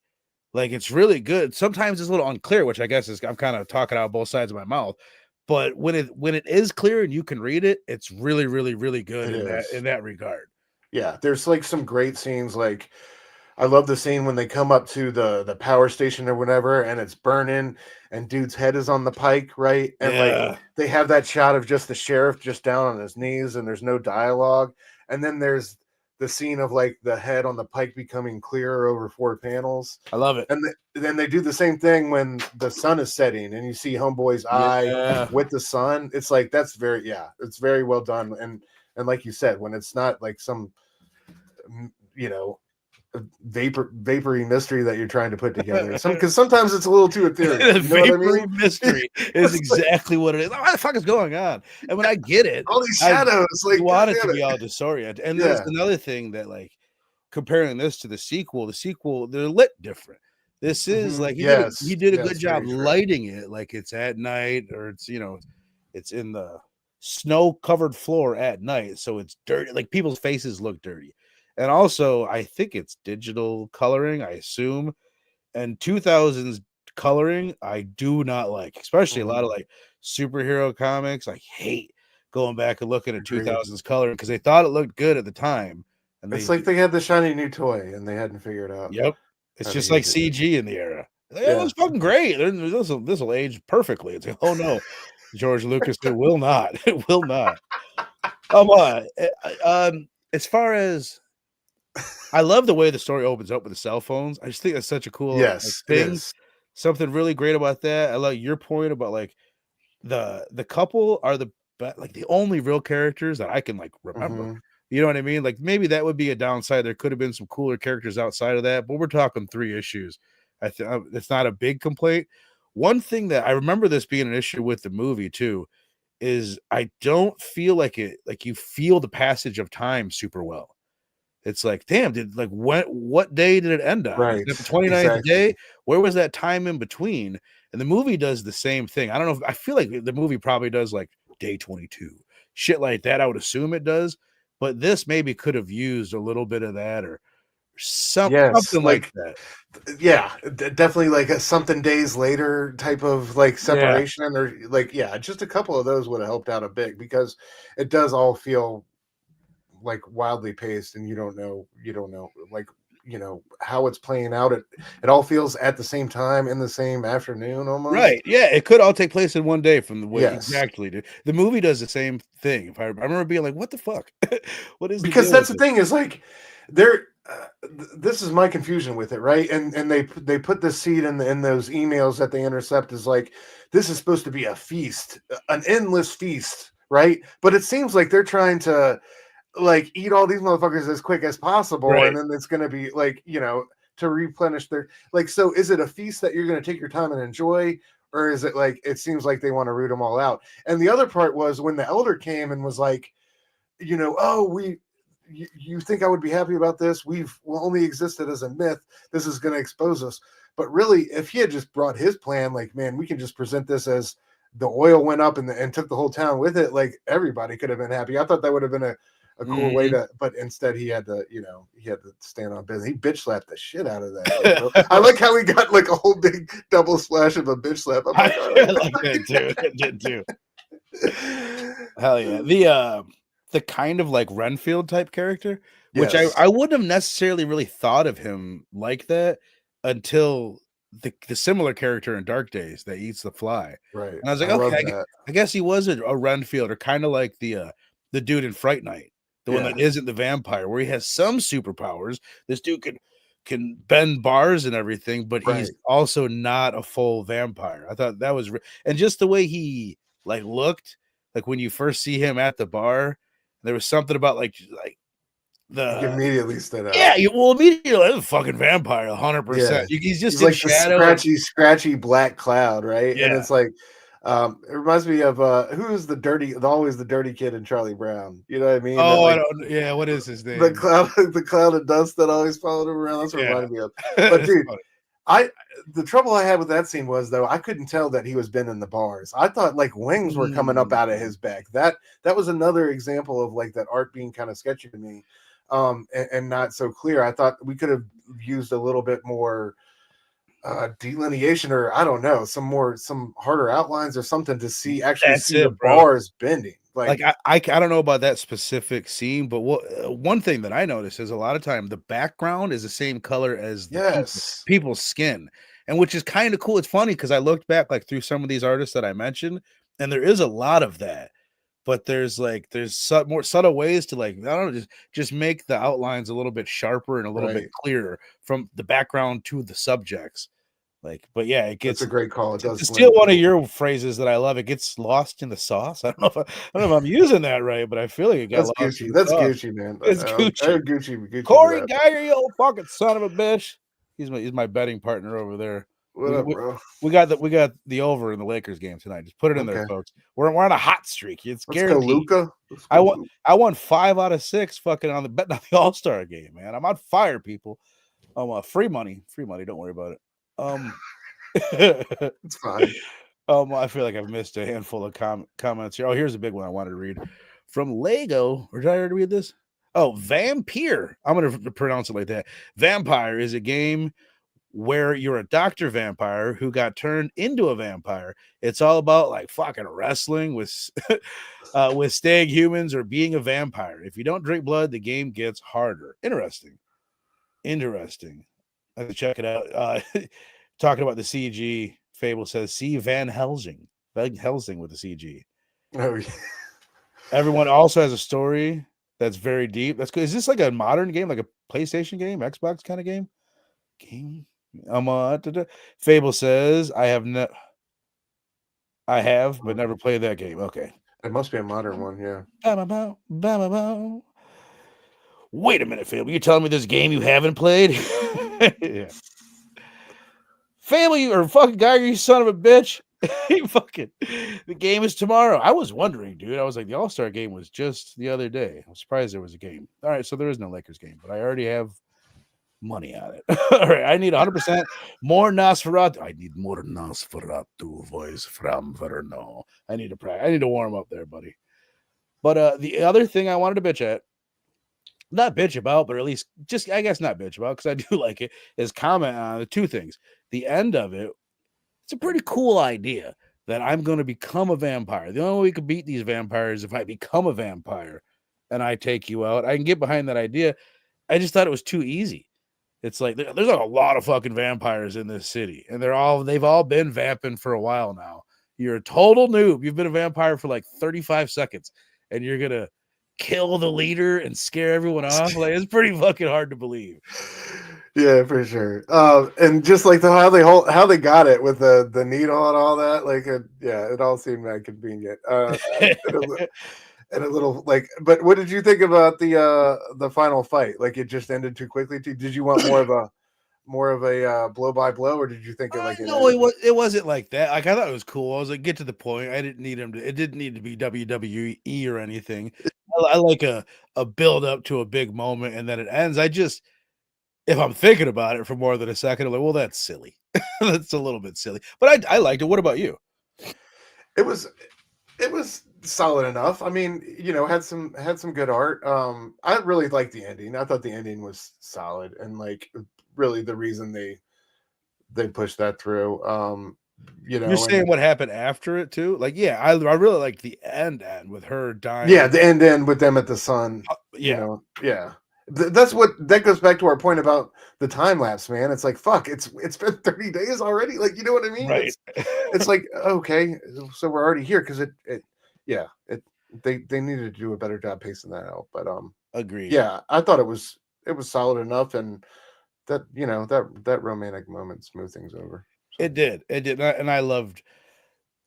Like it's really good. Sometimes it's a little unclear, which I guess is I'm kind of talking out both sides of my mouth. But when it is clear and you can read it, it's really, really, really good in that regard. Yeah, there's like some great scenes. Like I love the scene when they come up to the power station or whatever, and it's burning, and dude's head is on the pike, right? And like they have that shot of just the sheriff just down on his knees, and there's no dialogue. And then there's the scene of like the head on the pike becoming clearer over 4 panels. I love it. And then they do the same thing when the sun is setting, and you see Homeboy's eye with the sun. It's like that's it's very well done. And like you said, when it's not like some vapory mystery that you're trying to put together, because sometimes it's a little too ethereal. Vapory mystery is exactly what it is. What the fuck is going on? And when I get it, all these shadows, like you want it to be all disoriented. And there's another thing that, like, comparing this to the sequel, they're lit different. This is like he did a good job lighting it, like it's at night, or it's it's in the snow-covered floor at night, so it's dirty. Like people's faces look dirty. And also, I think it's digital coloring, I assume. And 2000s coloring, I do not like, especially a lot of like superhero comics. I hate going back and looking at 2000s coloring because they thought it looked good at the time. And it's like they had the shiny new toy and they hadn't figured out. Yep. It's just like CG in the era. It looks fucking great. This will age perfectly. It's like, oh no, George Lucas, it will not. It will not. As far as I love the way the story opens up with the cell phones. I just think that's such a cool thing. Something really great about that. I like your point about like the couple are the only real characters that I can like remember. You know what I mean? Like maybe that would be a downside. There could have been some cooler characters outside of that, but we're talking 3 issues. It's not a big complaint. One thing that I remember this being an issue with the movie too is I don't feel like you feel the passage of time super well. It's like, damn, what day did it end on? Is Right. it the 29th Exactly. day? Where was that time in between? And the movie does the same thing. I don't know if I feel like the movie probably does like day 22. Shit like that, I would assume it does. But this maybe could have used a little bit of that or Yes. something like Like, that. yeah, definitely like a something days later type of like Yeah. separation, or like, yeah, just a couple of those would have helped out a bit, because it does all feel like wildly paced, and you don't know like, how it's playing out. It all feels at the same time in the same afternoon Right. almost. Yeah. It could all take place in one day from the way Yes. exactly. Dude. The movie does the same thing. If I remember being like, what the fuck? What is the Because deal that's with the this? thing, is like, there this is my confusion with it, right? And they put this seed in those emails that they intercept, is like, this is supposed to be a feast, an endless feast, right? But it seems like they're trying to like eat all these motherfuckers as quick as possible, and Right. then it's going to be like, to replenish their, like, so is it a feast that you're going to take your time and enjoy, or is it like, it seems like they want to root them all out? And the other part was when the elder came and was like, oh, you think I would be happy about this? We've only existed as a myth. This is going to expose us. But really, if he had just brought his plan, like, man, we can just present this as the oil went up and took the whole town with it, like, everybody could have been happy. I thought that would have been a cool way Mhm. to, but instead he had to stand on business. He bitch slapped the shit out of that dude, bro. I like how he got like a whole big double slash of a bitch slap. I'm I like, all right. like that too. I did too. Hell yeah. The kind of like Renfield type character, which I Yes. I wouldn't have necessarily really thought of him like that until the similar character in Dark Days that eats the fly. Right. And I was I like, okay, love that. I guess he was a Renfield, or kind of like the dude in Fright Night, the one that Yeah. isn't the vampire, where he has some superpowers. This dude can bend bars and everything, but he's Right. also not a full vampire. I thought that was and just the way he like looked, like when you first see him at the bar, there was something about like He the immediately stood yeah, out. you will immediately like, "That's a fucking vampire, 100%." Yeah. He's He's just in like the shadow and scratchy black cloud, right? And yeah. it's like, it reminds me of who's always the dirty kid in Charlie Brown. You know what I mean? That Oh, I like don't yeah, what is his the name? cloud the cloud of dust that always followed him around. That's what it Yeah. reminded me of. But It's dude, funny. I the trouble I had with that scene was, though, I couldn't tell that he was been in the bars. I thought like wings were coming up out of Mm. his back. That was another example of like that art being kind of sketchy to me, and not so clear. I thought we could have used a little bit more delineation, or I don't know, some harder outlines or something to actually That's see the it, bro. bars bending. Like, Like, I don't know about that specific scene, but one thing that I noticed is a lot of time the background is the same color as the yes, people's skin, and which is kinda cool. It's funny because I looked back, like, through some of these artists that I mentioned, and there is a lot of that, but there's more subtle ways to, like, I don't know, just make the outlines a little bit sharper and a little bit right. clearer from the background to the subjects. Like, but yeah, it That's a gets great call. It does to steal blend one of pretty. your phrases that I love, it gets lost in the sauce. I don't know if I'm using that right, but I feel like it got That's lost in Gucci. the That's sauce. Gucci, man. It's I Gucci. owe Gucci for Corey that. Geiger, you old fucking son of a bitch. He's my betting partner over there. What We up, we bro? we got the over in the Lakers game tonight. Just put it in there, Okay, folks. We're on a hot streak. It's let's go, guaranteed. Luca. Let's I go, won Luca. I won 5 out of 6 fucking on the betting on the All-Star game, man. I'm on fire, people. Free money. Free money. Don't worry about it. Um It's fine. I feel like I've missed a handful of comments here. Oh, here's a big one I wanted to read from Lego. Or did I already read this? Oh, Vampire. I'm going to pronounce it like that. Vampire is a game where you're a doctor vampire who got turned into a vampire. It's all about like fucking wrestling with staying humans or being a vampire. If you don't drink blood, the game gets harder. Interesting. Interesting. I have to check it out. Talking about the CG, Fable says, see Van Helsing. Van Helsing with the CG. Oh, yeah. Everyone also has a story that's very deep. That's good. Is this like a modern game, like a PlayStation game, Xbox kind of game? Game. Fable says, I have, but never played that game. Okay. It must be a modern one. Yeah. Bow, bow, bow, bow, bow, bow. Wait a minute, family. You telling me this game you haven't played? Yeah. Family or fucking guy, you son of a bitch. You fucking the game is tomorrow. I was wondering, dude. I was like, the All-Star game was just the other day. I'm surprised there was a game. All right, so there is no Lakers game, but I already have money on it. All right, I need 100% more Nosferatu. I need more Nosferatu voice from Verno. I need to practice. I need to warm up there, buddy. But the other thing I wanted to bitch at, not bitch about, but at least just I guess not bitch about because I do like it, is comment on the two things. The end of it, it's a pretty cool idea that I'm going to become a vampire. The only way we could beat these vampires is if I become a vampire and I take you out. I can get behind that idea. I just thought it was too easy. It's like there's a lot of fucking vampires in this city, and they've all been vamping for a while now. You're a total noob. You've been a vampire for like 35 seconds, and you're gonna kill the leader and scare everyone off. Like it's pretty fucking hard to believe. Yeah, for sure. And just like how they got it with the needle and all that, like it all seemed like convenient. And a little like, but what did you think about the final fight? Like it just ended too quickly. Did you want more of a blow by blow, or did you think it like it No, it wasn't like that. Like I thought it was cool. I was like, get to the point. I didn't need him to. It didn't need to be WWE or anything. I like a build up to a big moment, and then it ends. I just if I'm thinking about it for more than a second, I'm like, well, that's silly. That's a little bit silly. But I liked it. What about you? it was it was solid enough. I mean, had some good art. I really liked the ending. I thought the ending was solid and like really the reason they pushed that through. You're And saying what happened after it too? Like, yeah, I really like the end with her dying. yeah, the end with them at the sun. Yeah. Yeah. That goes back to our point about the time lapse, man. It's like fuck. It's been 30 days already. Like, you know what I mean? Right. It's like okay, so we're already here because they needed to do a better job pacing that out. But Agreed. yeah, I thought it was solid enough, and that that romantic moment smoothed things over. So. It did, and I loved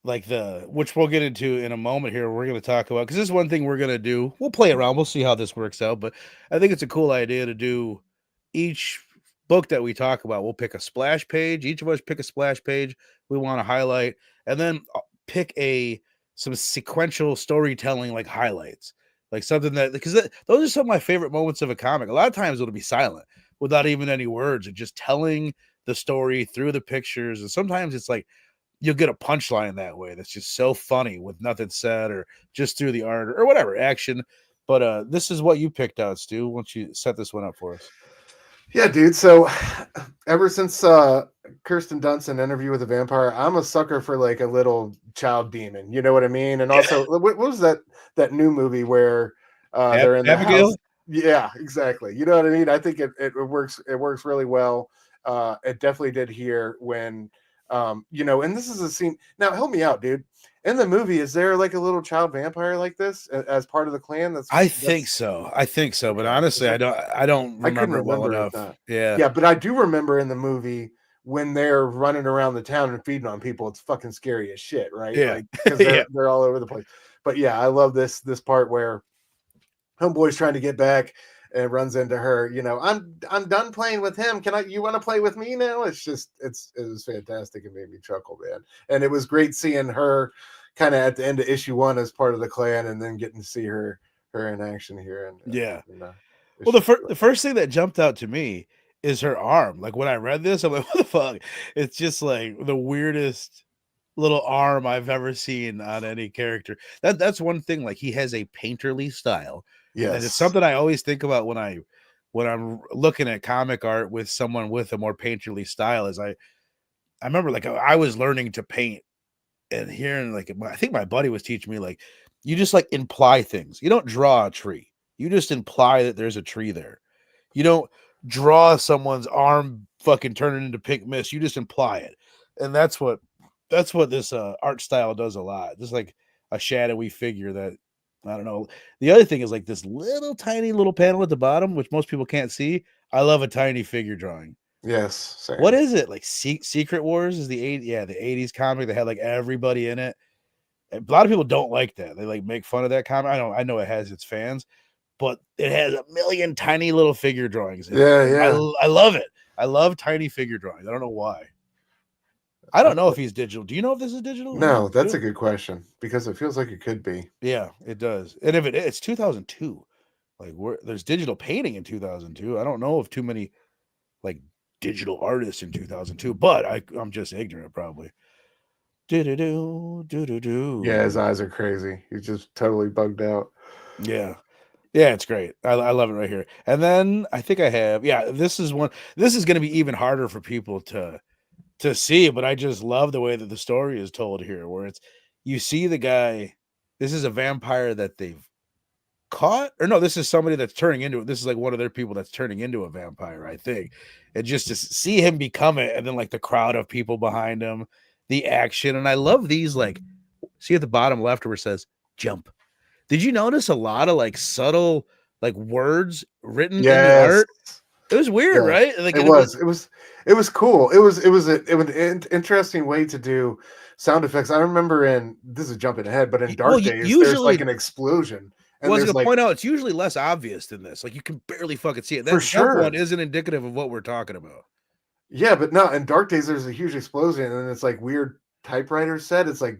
like which we'll get into in a moment here. We're going to talk about because this is one thing we're going to do. We'll play around. We'll see how this works out, but I think it's a cool idea to do each book that we talk about. We'll pick a splash page. Each of us pick a splash page we want to highlight, and then pick some sequential storytelling like highlights, like something that because those are some of my favorite moments of a comic. A lot of times it'll be silent without even any words, and just telling the story through the pictures. And sometimes it's like you'll get a punchline that way that's just so funny with nothing said or just through the art or whatever action. But this is what you picked out, Stu. Why don't you set this one up for us? Yeah, dude. So ever since Kirsten Dunst's Interview with a Vampire, I'm a sucker for like a little child demon. You know what I mean? And also, what was that new movie where they're in the Abigail? house? Yeah, exactly. You know what I mean? I think it works. It works really well. It definitely did here when and this is a scene. Now, help me out, dude. In the movie, is there like a little child vampire like this as part of the clan? I think so. But honestly, I don't I couldn't remember it well remember enough. that. Yeah. Yeah, but I do remember in the movie when they're running around the town and feeding on people, it's fucking scary as shit, right? Yeah. Like because they're all over the place. But yeah, I love this part where Homeboy's trying to get back and runs into her. I'm done playing with him. You want to play with me now? It's just it was fantastic. It made me chuckle, man. And it was great seeing her kind of at the end of issue 1 as part of the clan, and then getting to see her in action here. And yeah. Well, the first thing that jumped out to me is her arm. Like when I read this, I'm like, what the fuck? It's just like the weirdest little arm I've ever seen on any character. That's one thing. Like he has a painterly style. Yes. And it's something I always think about when I'm looking at comic art with someone with a more painterly style. Is I remember like I was learning to paint and hearing like I think my buddy was teaching me like you just like imply things. You don't draw a tree. You just imply that there's a tree there. You don't draw someone's arm fucking turning into pink mist. You just imply it. And that's what this art style does a lot. Just like a shadowy figure that I don't know. The other thing is like this little tiny little panel at the bottom, which most people can't see. I love a tiny figure drawing. Yes. Same. What is it? Like Secret Wars is the 80s comic that had like everybody in it. A lot of people don't like that. They like make fun of that comic. I know it has its fans, but it has a million tiny little figure drawings in it. Yeah, And yeah. I love it. I love tiny figure drawings. I don't know why. I don't know if he's digital. Do you know if this is digital? No, that's a good question because it feels like it could be. Yeah, it does. And if it's 2002. Like there's digital painting in 2002. I don't know of too many like digital artists in 2002, but I'm just ignorant probably. Do do do do do Yeah, his do. eyes are crazy. He's just totally bugged out. Yeah. Yeah, it's great. I love it right here. And then I think I have, yeah, this is one. This is going to be even harder for people to see, but I just love the way that the story is told here, where it's you see the guy. This is a vampire that they've caught, or no, this is somebody that's turning into it. This is like one of their people that's turning into a vampire, I think. And just to see him become it, and then like the crowd of people behind him, the action, and I love these like see at the bottom left where it says jump. Did you notice a lot of like subtle like words written in the Yes. art? It was weird, Yeah. right? Like It was. It was cool. It was an interesting way to do sound effects. I remember this is jumping ahead, but in well, Dark Days, there's like usually an explosion, well, and I was there's gonna like point out it's usually less obvious than this. Like you can barely fucking see it. for That jump one sure. isn't indicative of what we're talking about. Yeah, but no, in Dark Days, there's a huge explosion, and it's like weird typewriter set. It's like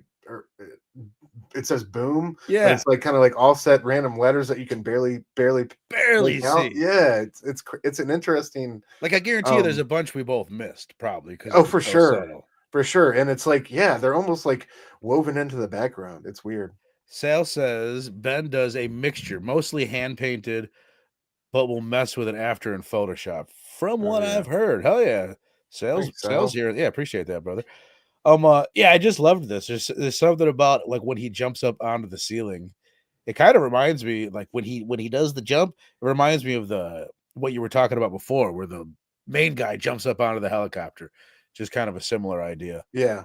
it says boom, but Yeah, it's like kind of like offset random letters that you can barely barely make out. see. Yeah, it's an interesting. Like I guarantee you, there's um a bunch we both missed probably because Oh, it was for so sure. subtle. For sure. And it's like, yeah, they're almost like woven into the background. It's weird. Sal says Ben does a mixture, mostly hand painted, but will mess with it after in Photoshop. From Oh what yeah. I've heard, hell yeah, Thanks, sales Sal. here. Yeah, appreciate that, brother. Yeah, I just loved this. There's something about like when he jumps up onto the ceiling. It kind of reminds me like when he does the jump. It reminds me of the what you were talking about before, where the main guy jumps up onto the helicopter. Just kind of a similar idea. Yeah.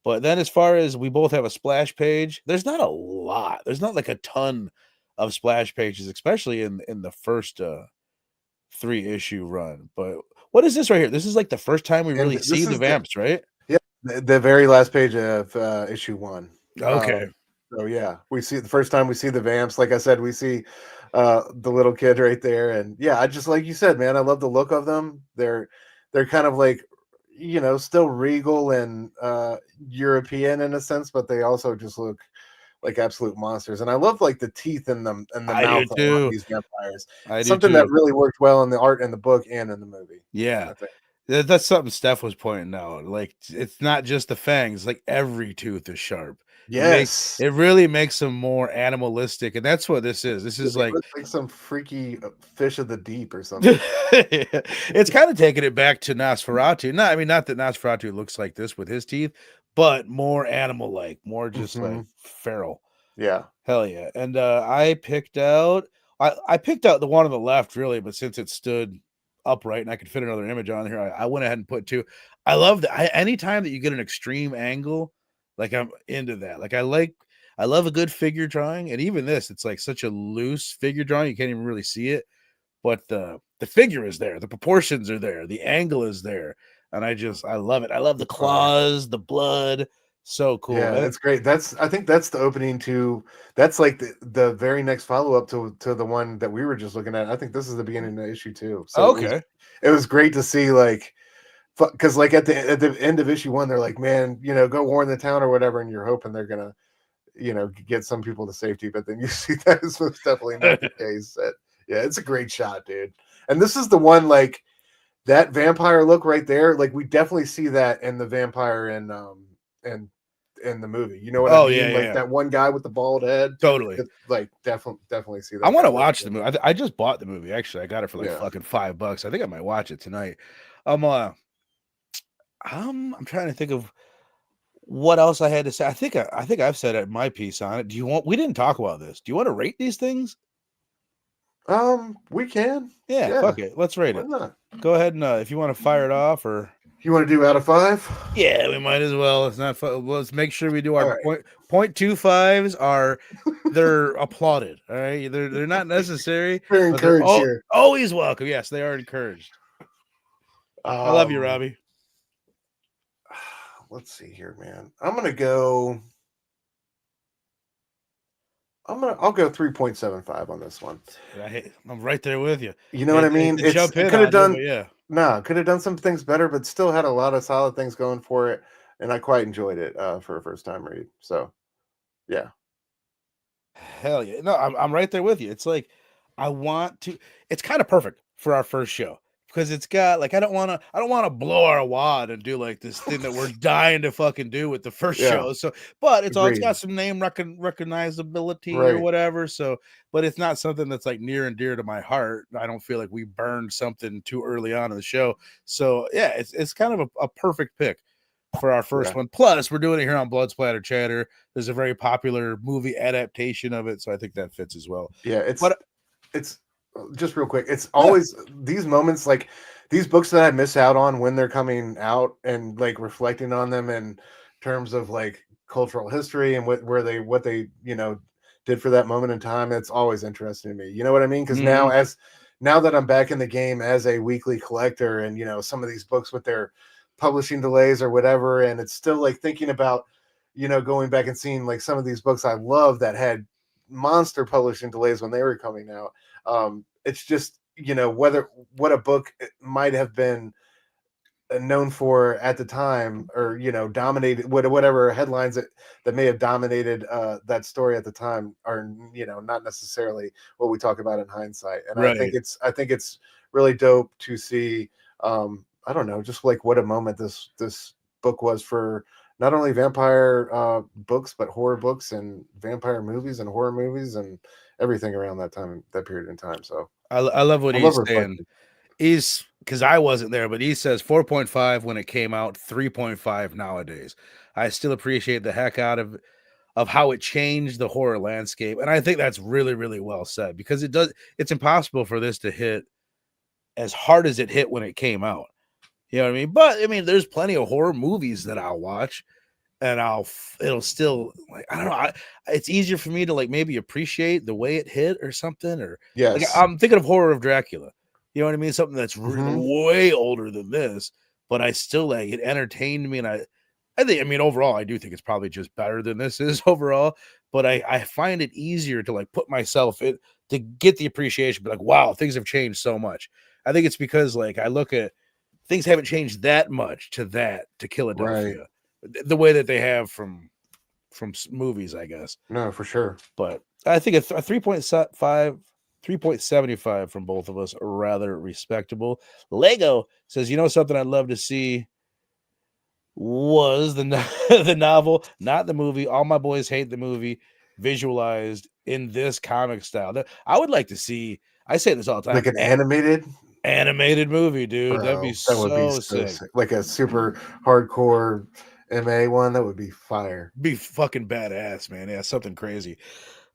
But then as far as we both have a splash page, there's not a lot. There's not like a ton of splash pages, especially in the first 3-issue run. But what is this right here? This is like the first time we And really see this the is the vamps, right? yeah, the very last page of issue 1. Okay. So yeah, we see the first time we see the vamps. Like I said, we see the little kid right there. And yeah, I just like you said, man, I love the look of them. They're kind of like still regal and European in a sense, but they also just look like absolute monsters. And I love like the teeth in them and the I do mouth on too. these vampires. I do Something that too. really worked well in the art in the book and in the movie, Yeah. I think. That's something Steph was pointing out. Like it's not just the fangs, like every tooth is sharp. Yes. It really makes them more animalistic, and that's what this is. This Yeah, is they like look like some freaky fish of the deep or something. it's kind of taking it back to Nosferatu. Not, I mean, not that Nosferatu looks like this with his teeth, but more animal-like, more just like Mhm. feral. Yeah. Hell yeah! And I picked out the one on the left really, but since it stood upright and I could fit another image on here, I went ahead and put two. I love that. Anytime that you get an extreme angle, like I'm into that. Like I love a good figure drawing, and even this, it's like such a loose figure drawing you can't even really see it, but the figure is there, the proportions are there, the angle is there, and I love it. I love the Fire. claws, the blood, so cool. Yeah, And that's great. I think that's the opening to that's like the very next follow-up to the one that we were just looking at. I think this is the beginning of issue 2. So okay, it was great to see like because like at the end of issue 1 they're like, man, go warn the town or whatever, and you're hoping they're gonna get some people to safety, but then you see that is most definitely not the case. Yeah, it's a great shot, dude. And this is the one like that vampire look right there. Like we definitely see that in the vampire and in the movie. You know what I oh yeah, mean? yeah, Like yeah. that one guy with the bald head. Totally. It's like definitely see I that want guy to right watch the there. movie. I just bought the movie. Actually, I got it for like Yeah. fucking $5. I think I might watch it tonight. Um, uh, I'm trying to think of what else I had to say. I think I've said my piece on it. Do you want? We didn't talk about this. Do you want to rate these things? We can. Yeah, Yeah. fuck it. Let's rate Why it. not? Go ahead and if you want to fire it off, or You want to do out of 5? yeah, we might as well. It's not. Let's make sure we do All our right. point 0.25s are they're applauded. All right, they're not necessary, Very but they're encouraged here. always welcome. Yes, they are encouraged. I love you, Um, Robbie. let's see here, man. I'm gonna go. I'll go 3.75 on this one. I'm right there with you. You know what I I hate mean? to It's jump it in could have on you, but done yeah. could have done some things better, but still had a lot of solid things going for it, and I quite enjoyed it for a first time read. So yeah, Hell yeah. No, I'm right there with you. It's like I want to it's kind of perfect for our first show because it's got like I don't want to blow our wad and do like this thing that we're dying to fucking do with the first yeah, show. So, but it's agreed. got some name recognizability or Right. whatever. So, but it's not something that's like near and dear to my heart. I don't feel like we burned something too early on in the show. So, yeah, it's kind of a perfect pick for our first Yeah, one. Plus, we're doing it here on Blood Splatter Chatter. There's a very popular movie adaptation of it, so I think that fits as well. yeah. But It's just real quick. It's yeah, always these moments, like these books that I miss out on when they're coming out, and like reflecting on them in terms of like cultural history and what they did for that moment in time. It's always interesting to me. You know what I mean? Because mhm, now that I'm back in the game as a weekly collector, and some of these books with their publishing delays or whatever, and it's still like thinking about going back and seeing like some of these books I love that had monster publishing delays when they were coming out. It's just whether what a book might have been known for at the time, or dominated whatever headlines that may have dominated that story at the time, are not necessarily what we talk about in hindsight. And right. I think it's really dope to see. I don't know, just like what a moment this book was for not only vampire books, but horror books and vampire movies and horror movies and everything around that period in time. So I love what I love he's saying. reflecting. He's because I wasn't there, but he says 4.5 when it came out, 3.5 nowadays. I still appreciate the heck out of how it changed the horror landscape, and I think that's really, really well said because it's impossible for this to hit as hard as it hit when it came out. You know what I mean? But I mean, there's plenty of horror movies that I'll watch and it'll still like I don't know. It's easier for me to like maybe appreciate the way it hit or something, or like Yes. I'm thinking of Horror of Dracula. You know what I mean? Something that's Hmm. way older than this, but I still like it entertained me, and I think I mean overall I do think it's probably just better than this is overall. But I find it easier to like put myself in to get the appreciation, but like wow, things have changed so much. I think it's because like I look at things haven't changed that much to Right. Philadelphia the way that they have from movies, I guess. No, for sure. But I think a 3.5, 3.75 from both of us are rather respectable. Lego says, you know, something I'd love to see was the novel, not the movie. All my boys hate the movie visualized in this comic style. I would like to see, I say this all the time, Like an animated, animated movie, dude. That'd be bro, that would be so so sick. sick. Like a super hardcore MA one, that would be fire. Be fucking badass, man. Yeah, something crazy.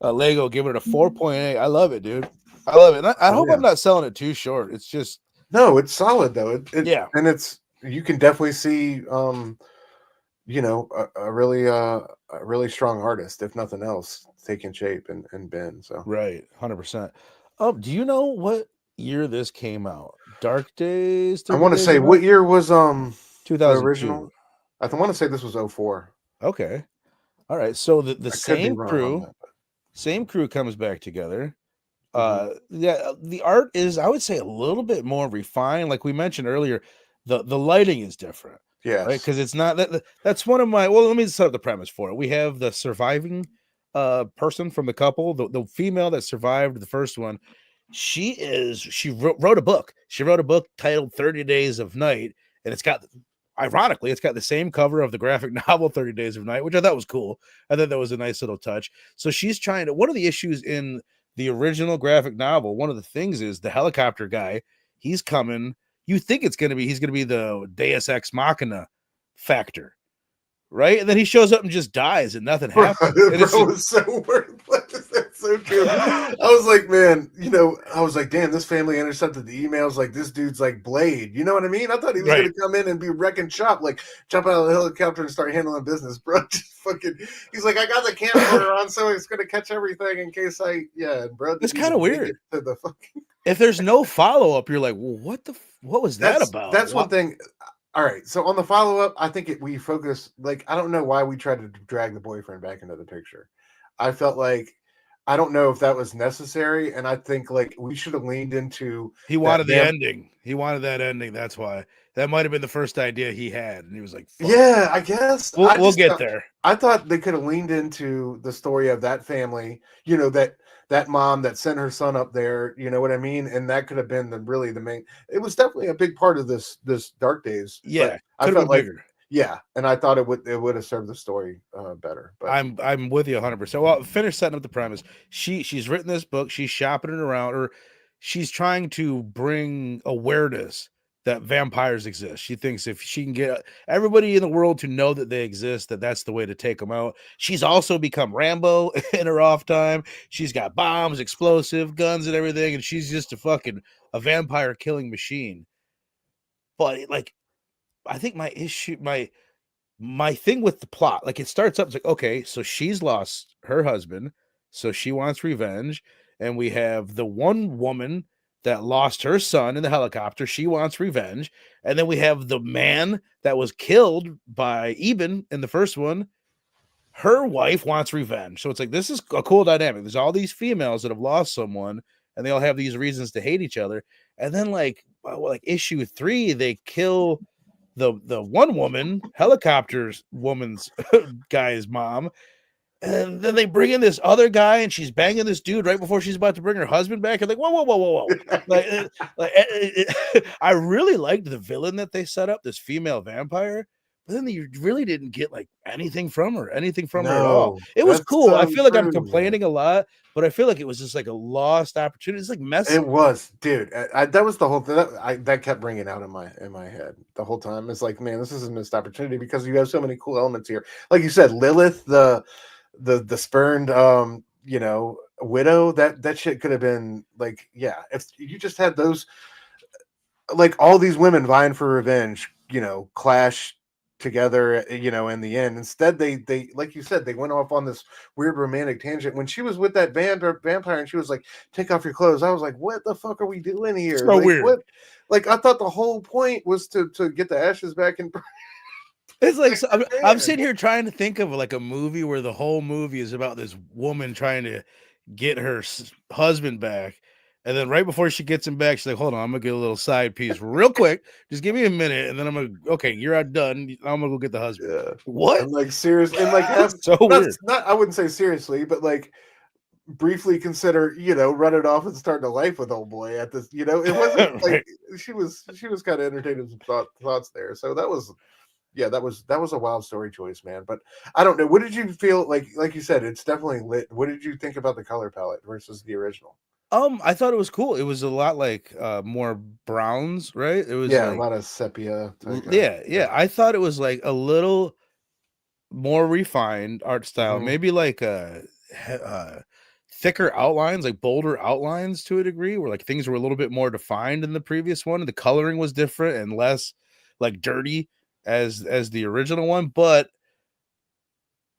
Lego giving it a 4.8. I love it, dude. I love it. And I Oh hope I'm yeah. not selling it too short. It's just, No, it's solid though. yeah, And it's you can definitely see a really strong artist, if nothing else, taking shape and Ben. So right. 100%. Oh, do you know what year this came out? Dark Days, I 30 want to Days say, of what Night? year was the 2002. original? Want to say this was '04. Okay. All right. So the I could be wrong on that. same crew comes back together. Hmm. Yeah, the art is, I would say, a little bit more refined. Like we mentioned earlier, the lighting is different, right? Yes. Because it's not that's one of my, well, let me set up the premise for it. We have the surviving person from the couple, the female that survived the first one. She wrote a book. She wrote a book titled 30 Days of Night, and it's got, ironically, it's got the same cover of the graphic novel 30 Days of Night, which I thought was cool. I thought that was a nice little touch. So she's trying to, one of the issues in the original graphic novel, one of the things is the helicopter guy, he's coming. You think he's going to be the Deus Ex Machina factor, right? And then he shows up and just dies and nothing Bro, happens. And it's just, bro, it's so worthless. That's so true. I was like, man, I was like, damn, this family intercepted the emails. Like, this dude's like Blade. You know what I mean? I thought he was right. gonna come in and be wrecking shop, like jump out of the helicopter and start handling business, bro. Just fucking. He's like, I got the camcorder on, so it's gonna catch everything in case yeah, bro It's didn't kind even of make it weird. to the fucking. If there's no follow up, you're like, well, what was that about? That's What? one thing. All right, so on the follow up, I think we focus, like, I don't know why we tried to drag the boyfriend back into the picture. I felt like I don't know if that was necessary, and I think like we should have leaned into He that wanted the ending. He wanted that ending. That's why. That might have been the first idea he had, and he was like, "Fuck." Yeah, I guess. We'll get there. I thought they could have leaned into the story of that family, that mom that sent her son up there, you know what I mean? And that could have been really the main. It was definitely a big part of this Dark Days, but Yeah, I could have felt been like bigger. yeah, and I thought it would have served the story better. But I'm with you 100%. Well, finish setting up the premise. She's written this book. She's shopping it around, or she's trying to bring awareness that vampires exist. She thinks if she can get everybody in the world to know that they exist, that's the way to take them out. She's also become Rambo in her off time. She's got bombs, explosive guns, and everything, and she's just a vampire killing machine. But like, I think my thing with the plot, like it starts up, it's like, okay, so she's lost her husband, so she wants revenge. And we have the one woman that lost her son in the helicopter, she wants revenge. And then we have the man that was killed by Eben in the first one, her wife wants revenge. So it's like, this is a cool dynamic. There's all these females that have lost someone, and they all have these reasons to hate each other. And then like issue 3, they kill the one woman, helicopters woman's guy's mom, and then they bring in this other guy, and she's banging this dude right before she's about to bring her husband back. And like, whoa! I really liked the villain that they set up, this female vampire. But then you really didn't get like anything from her at all. no, It was that's cool. I so feel like I'm true, man. complaining a lot, but I feel like it was just like a lost opportunity. It's like messy. It was, dude. That was the whole thing that kept ringing out in my head the whole time. It's like, man, this is a missed opportunity because you have so many cool elements here. Like you said, Lilith, the spurned, widow. That shit could have been like, yeah, if you just had those, like all these women vying for revenge, clash together, in the end. Instead, they like you said, they went off on this weird romantic tangent. When she was with that vampire and she was like, take off your clothes, I was like, what the fuck are we doing here? So Like, weird. what? Like, I thought the whole point was to get the ashes back and It's like, so I'm man. sitting here trying to think of like a movie where the whole movie is about this woman trying to get her husband back, and then right before she gets him back, she's like, "Hold on, I'm gonna get a little side piece real quick. Just give me a minute, and then I'm gonna okay, you're out done. I'm gonna go get the husband." Yeah. What? And like serious and like have So weird. not I wouldn't say seriously, but like briefly consider, running off and starting a life with old boy at this, it wasn't like Right. she was kind of entertaining some thoughts there. So that was, yeah, that was a wild story choice, man. But I don't know. What did you feel like you said, it's definitely lit. What did you think about the color palette versus the original? I thought it was cool. It was a lot like more browns, right? It was Yeah, a like, lot of sepia type of, yeah. yeah. I thought it was like a little more refined art style, Mhm. maybe like thicker outlines, like bolder outlines to a degree, where like things were a little bit more defined in the previous one, and the coloring was different and less like dirty as the original one. But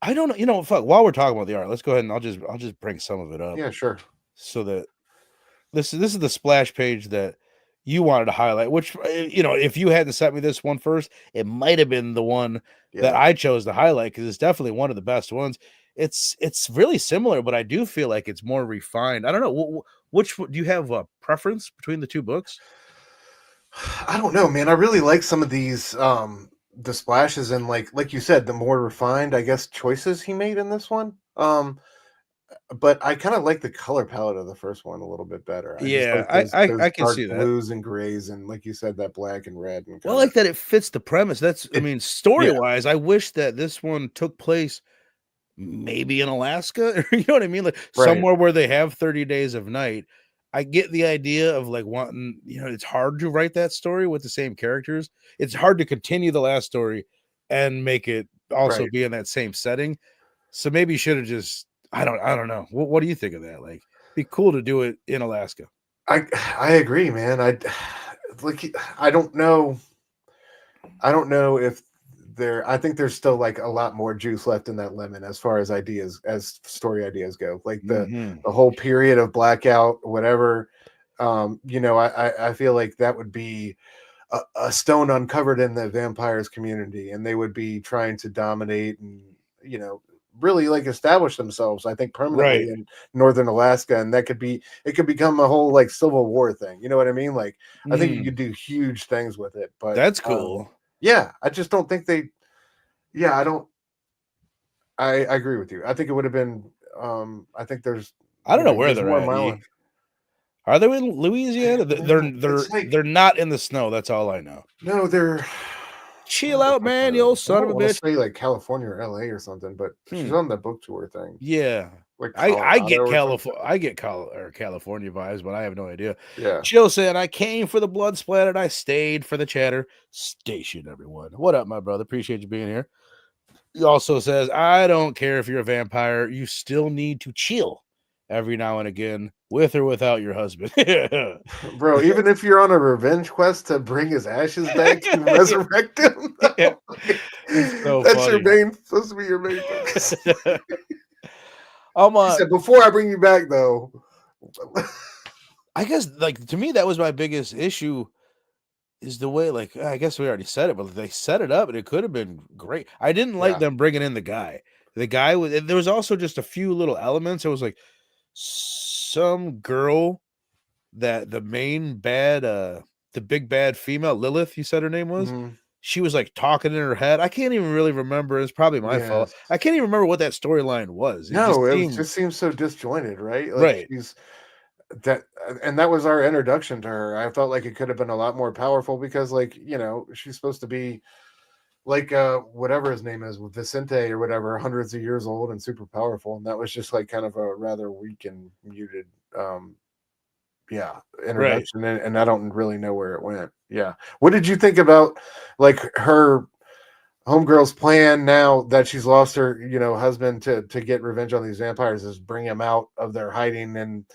I don't know, fuck, while we're talking about the art, let's go ahead and I'll just bring some of it up Yeah, sure. so that this is the splash page that you wanted to highlight, which if you hadn't sent me this one first, it might have been the one that Yeah. I chose to highlight because it's definitely one of the best ones. It's really similar, but I do feel like it's more refined. I don't know do you have a preference between the two books? I don't know, man. I really like some of these the splashes and like you said, the more refined, I guess, choices he made in this one. But I kind of like the color palette of the first one a little bit better. I just Yeah, like those I can dark see that. blues and grays and like you said, that black and red and Well, I kind of like that it fits the premise. I it. mean, story Yeah, wise, I wish that this one took place maybe in Alaska, or you know what I mean? Like right, somewhere where they have 30 days of night. I get the idea of like wanting, it's hard to write that story with the same characters. It's hard to continue the last story and make it also right. be in that same setting. So maybe you should have just, I don't know. What do you think of that? Like, be cool to do it in Alaska. I I agree, man. Like I don't know. I don't know if I think there's still like a lot more juice left in that lemon as far as ideas, as story ideas go. Like Hmm. the whole period of blackout, whatever. I feel like that would be a stone uncovered in the vampires community, and they would be trying to dominate and you know really like establish themselves, I think, permanently Right. in northern Alaska, and it could become a whole like Civil War thing. You know what I mean? Like, I think you Mm, could do huge things with it, but that's cool. yeah, I just don't think they. Yeah, I don't. I agree with you. I think it would have been. I think I don't know where there's they're more at. mileage. Are they in Louisiana? Man, it's like They're not in the snow. That's all I know. no, they're Chill where the out, fuck man, are you they? old I son of don't a want to bitch. say like California or LA or something, but she's Hmm. on the book tour thing, Yeah. like I Colorado get or something. California vibes, but I have no idea. Yeah, Chill said, I came for the blood splattered. I stayed for the chatter. Station, everyone. What up, my brother? Appreciate you being here. He also says, I don't care if you're a vampire. You still need to chill every now and again, with or without your husband. bro. Even if you're on a revenge quest to bring his ashes back and resurrect him, Yeah. like, It's so that's your funny. main supposed to be your main purpose. I'm He said, "Before I bring you back, though." I guess like to me that was my biggest issue is the way like I guess we already said it, but they set it up and it could have been great. I didn't like Yeah. them bringing in the guy. The guy was there was also just a few little elements. It was like some girl that the main bad the big bad female Lilith, you said her name was. Mhm. She was like talking in her head. I can't even really remember. It's probably my fault. Yes. I can't even remember what that storyline was. It just No, seemed just seems so disjointed, right? Like right. she's that, and that was our introduction to her. I felt like it could have been a lot more powerful because, like, she's supposed to be like whatever his name is, Vicente or whatever, hundreds of years old and super powerful, and that was just like kind of a rather weak and muted, yeah, Right. introduction, and I don't really know where it went. Yeah, what did you think about like her homegirl's plan now that she's lost her, husband to get revenge on these vampires is bring them out of their hiding and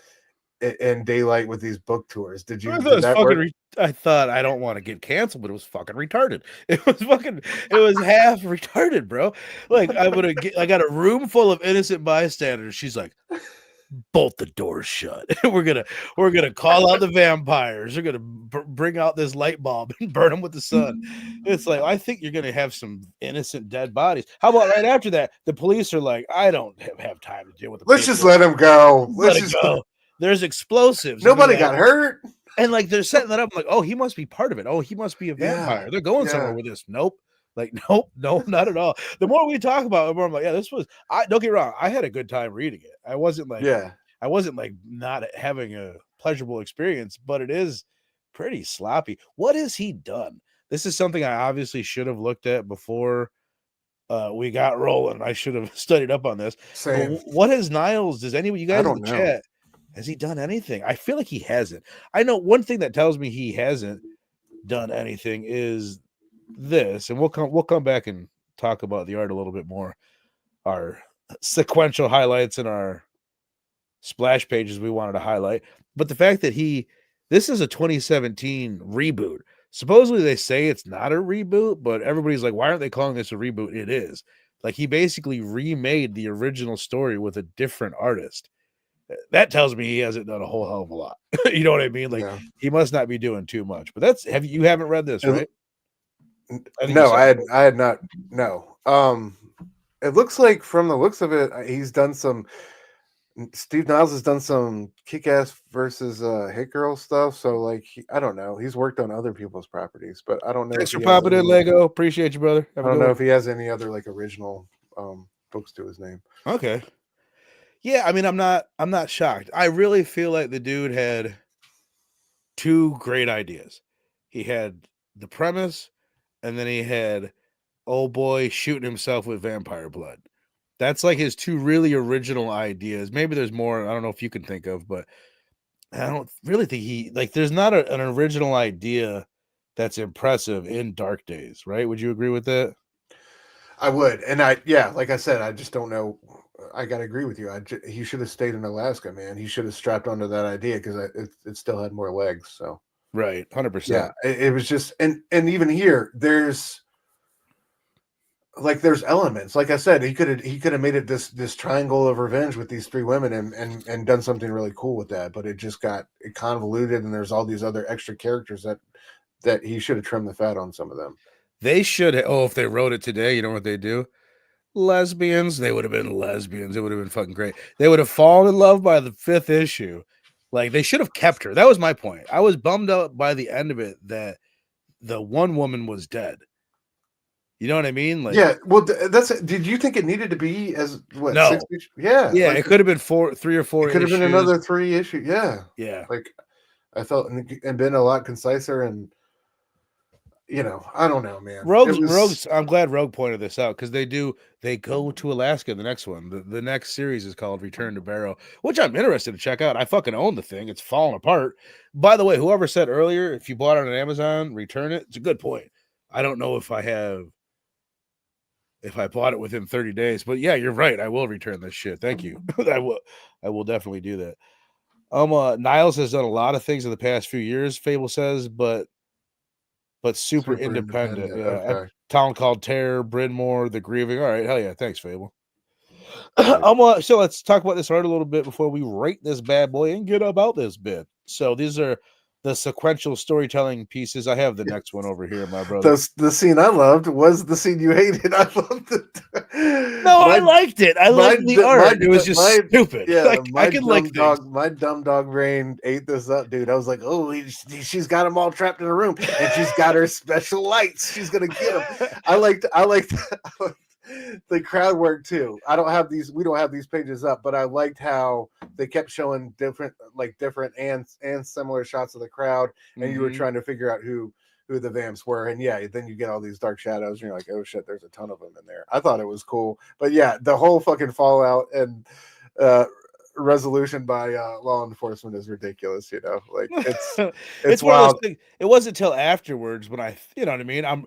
in daylight with these book tours. I thought it Did was that work? I thought I don't want to get canceled, but it was fucking retarded. It was half retarded, bro. Like I got a room full of innocent bystanders. She's like, bolt the doors shut. We're gonna call out the vampires. We're gonna bring out this light bulb and burn them with the sun. It's like I think you're gonna have some innocent dead bodies. How about right after that? The police are like, I don't have time to deal with the Let's just paperwork. let him go. Let it go. There's explosives, and they're Nobody like, got hurt. and like they're setting that up. I'm like, oh, he must be part of it. Oh, he must be a Yeah, vampire. They're going somewhere yeah. with this. Nope. Like, nope, no, not at all. The more we talk about it, the more I'm like, yeah, this was I don't get me wrong, I had a good time reading it. Yeah. I wasn't like not having a pleasurable experience, but it is pretty sloppy. What has he done? This is something I obviously should have looked at before we got rolling. I should have studied up on this. But Same. what has Niles? Does anyone, you I guys in the don't know. chat, has he done anything? I feel like he hasn't. I know one thing that tells me he hasn't done anything is this, and we'll come back and talk about the art a little bit more. Our sequential highlights and our splash pages we wanted to highlight, but the fact that this is a 2017 reboot. Supposedly they say it's not a reboot, but everybody's like, why aren't they calling this a reboot? It is. Like he basically remade the original story with a different artist. That tells me he hasn't done a whole hell of a lot. You know what I mean? Like Yeah. he must not be doing too much. But you haven't read this, right? I think you No, said I had not. No. It looks like from the looks of it, he's done some. Steve Niles has done some kick-ass versus hit girl stuff. So like, I don't know. He's worked on other people's properties, but I don't know if thanks for he has popping in, any. Lego. Appreciate you, brother. Have I a don't good know one. if he has any other like original books to his name. Okay. Yeah, I mean, I'm not shocked. I really feel like the dude had two great ideas. He had the premise, and then he had old boy shooting himself with vampire blood. That's like his two really original ideas. Maybe there's more. I don't know if you can think of, but I don't really think there's not an original idea that's impressive in Dark Days, right? Would you agree with that? I would, and like I said, I just don't know. I gotta agree with you. He should have stayed in Alaska, man. He should have strapped onto that idea because it still had more legs. So Right, yeah, 100%. it was just, and even here, there's elements. Like I said, he could have made it this triangle of revenge with these three women and done something really cool with that. But it just got convoluted, and there's all these other extra characters that he should have trimmed the fat on some of them. They should. Oh, if they wrote it today, you know what they do? lesbians. They would have been lesbians. It would have been fucking great. They would have fallen in love by the 5th issue. Like, they should have kept her. That was my point. I was bummed out by the end of it that the one woman was dead. You know what I mean? Like, Yeah, well, did you think it needed to be as what no. 6 issues? Yeah, Yeah, like it could have been 3 or 4 it could have issues. been another 3 issues. Yeah, Yeah. like I felt and been a lot conciser, and I don't know, man. Rogues. I'm glad Rogue pointed this out because they go to Alaska in the next one. The next series is called Return to Barrow, which I'm interested to check out. I fucking own the thing. It's falling apart. By the way, whoever said earlier, if you bought it on Amazon, return it. It's a good point. I don't know if I bought it within 30 days, but yeah, you're right. I will return this shit. Thank you. I will definitely do that. Niles has done a lot of things in the past few years, Fable says, but super independent. Yeah. Okay. Town Called Terror, Brynmore, The Grieving. All right, hell yeah. Thanks, Fable. Right. So let's talk about this art a little bit before we rate this bad boy and get about this bit. So these are the sequential storytelling pieces. I have the next one over here, my brother. The scene I loved was the scene you hated. I loved it. No, I liked it. I liked the art. It was just stupid. Yeah, like, I could like things. My dumb dog brain ate this up, dude. I was like, oh, she's got them all trapped in a room, and she's got her special lights. She's gonna get them. I liked the crowd work too. We don't have these pages up, but I liked how they kept showing different and similar shots of the crowd, and you were trying to figure out who the vamps were. And yeah, then you get all these dark shadows, and you're like, oh shit, there's a ton of them in there. I thought it was cool. But yeah, the whole fucking fallout and resolution by law enforcement is ridiculous, like it's wild. It wasn't until afterwards when you know what I mean.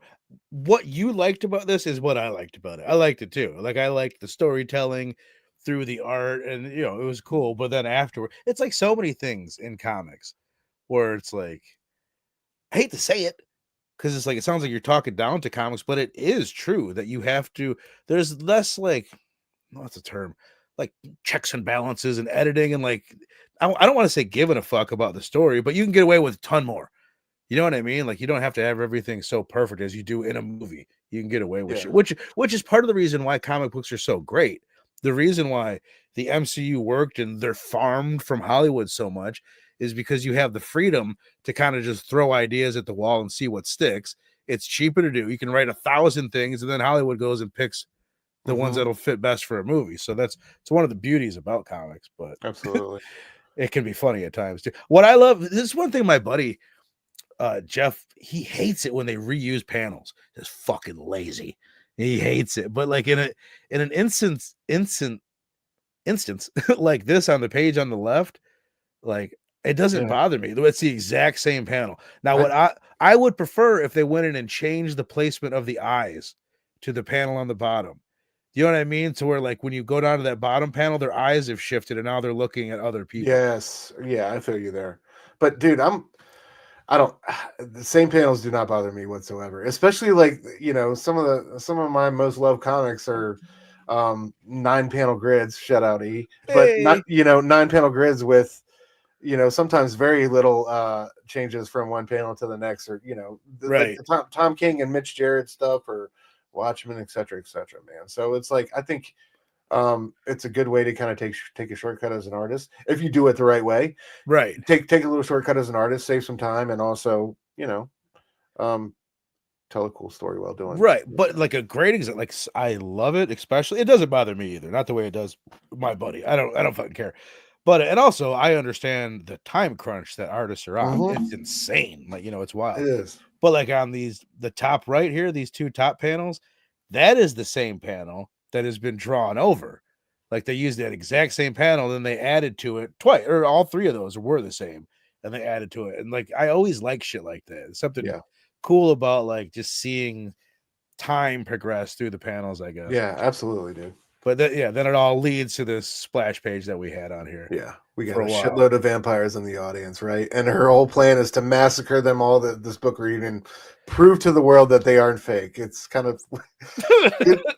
What you liked about this is what I liked about it. I liked it too. Like, I liked the storytelling through the art, and it was cool. But then afterward, it's like so many things in comics where it's like, I hate to say it, because it's like, it sounds like you're talking down to comics, but it is true that you have to. There's less like, what's the term? Like checks and balances and editing, and like, I don't want to say giving a fuck about the story, but you can get away with a ton more. You know what I mean? Like, you don't have to have everything so perfect as you do in a movie. You can get away with shit, which is part of the reason why comic books are so great. The reason why the MCU worked and they're farmed from Hollywood so much is because you have the freedom to kind of just throw ideas at the wall and see what sticks. It's cheaper to do. You can write 1,000 things, and then Hollywood goes and picks the ones that'll fit best for a movie. So it's one of the beauties about comics, but absolutely, it can be funny at times too. What I love, this is one thing my buddy Jeff, he hates it when they reuse panels. It's fucking lazy. He hates it. But like in an instance like this on the page on the left, like, it doesn't bother me. It's the exact same panel. Now, what I would prefer if they went in and changed the placement of the eyes to the panel on the bottom. You know what I mean? To where, like, when you go down to that bottom panel, their eyes have shifted and now they're looking at other people. Yes. Yeah, I feel you there. But dude, the same panels do not bother me whatsoever. Especially like, some of my most loved comics are 9-panel grids, shout out E. But not 9-panel grids with sometimes very little changes from one panel to the next, or right. Like the Tom King and Mitch Jarrett stuff, or Watchmen, etc., man. So it's like, I think it's a good way to kind of take a shortcut as an artist if you do it the right way. Right. Take a little shortcut as an artist, save some time, and also tell a cool story while doing right. But like a great example, like, I love it, especially, it doesn't bother me either, not the way it does my buddy. I don't fucking care. But, and also, I understand the time crunch that artists are on. It's insane. Like, it's wild. It is. But like on the top right here, these two top panels, that is the same panel that has been drawn over. Like, they used that exact same panel, then they added to it twice, or all three of those were the same, and they added to it. And like, I always like shit like that. It's something cool about like just seeing time progress through the panels, I guess. Yeah, absolutely, dude. But then it all leads to this splash page that we had on here. Yeah. We got for a a while. shitload of vampires in the audience, right? And her whole plan is to massacre them all, that this book reading, prove to the world that they aren't fake. It's kind of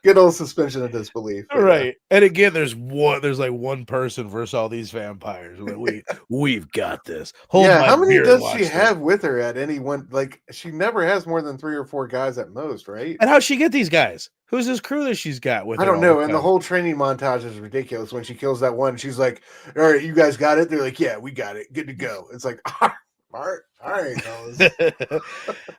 good old suspension of disbelief. But yeah. Right. And again, there's like one person versus all these vampires. Like we've got this. Hold Yeah, my how many beer and does she watch this. have with her at any one? Like, she never has more than 3 or 4 guys at most, right? And how'd she get these guys? Who's this crew that she's got with I her don't all the know. And the time? whole training montage is ridiculous. When she kills that one, she's like, "All right, you guys got it." They're like, "Yeah, we got it. Good to go." It's like, all right, fellas.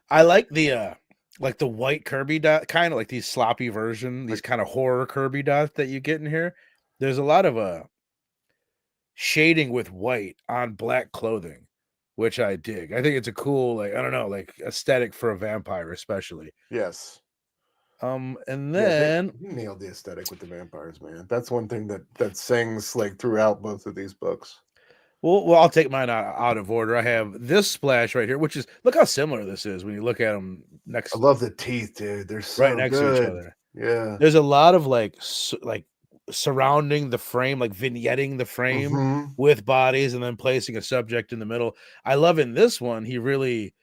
I like the white Kirby dot, kind of like these sloppy version, these kind of horror Kirby dots that you get in here. There's a lot of shading with white on black clothing, which I dig. I think it's a cool, like, I don't know, like aesthetic for a vampire, especially. Yes. And Yeah, then he nailed the aesthetic with the vampires, man. That's one thing that sings like throughout both of these books. I'll take mine out of order. I have this splash right here, which is, look how similar this is when you look at them I next, love the teeth, dude. They're right so next to each good. other. Yeah. There's a lot of like surrounding the frame, like vignetting the frame Hmm. with bodies and then placing a subject in the middle. I love in this one, he really,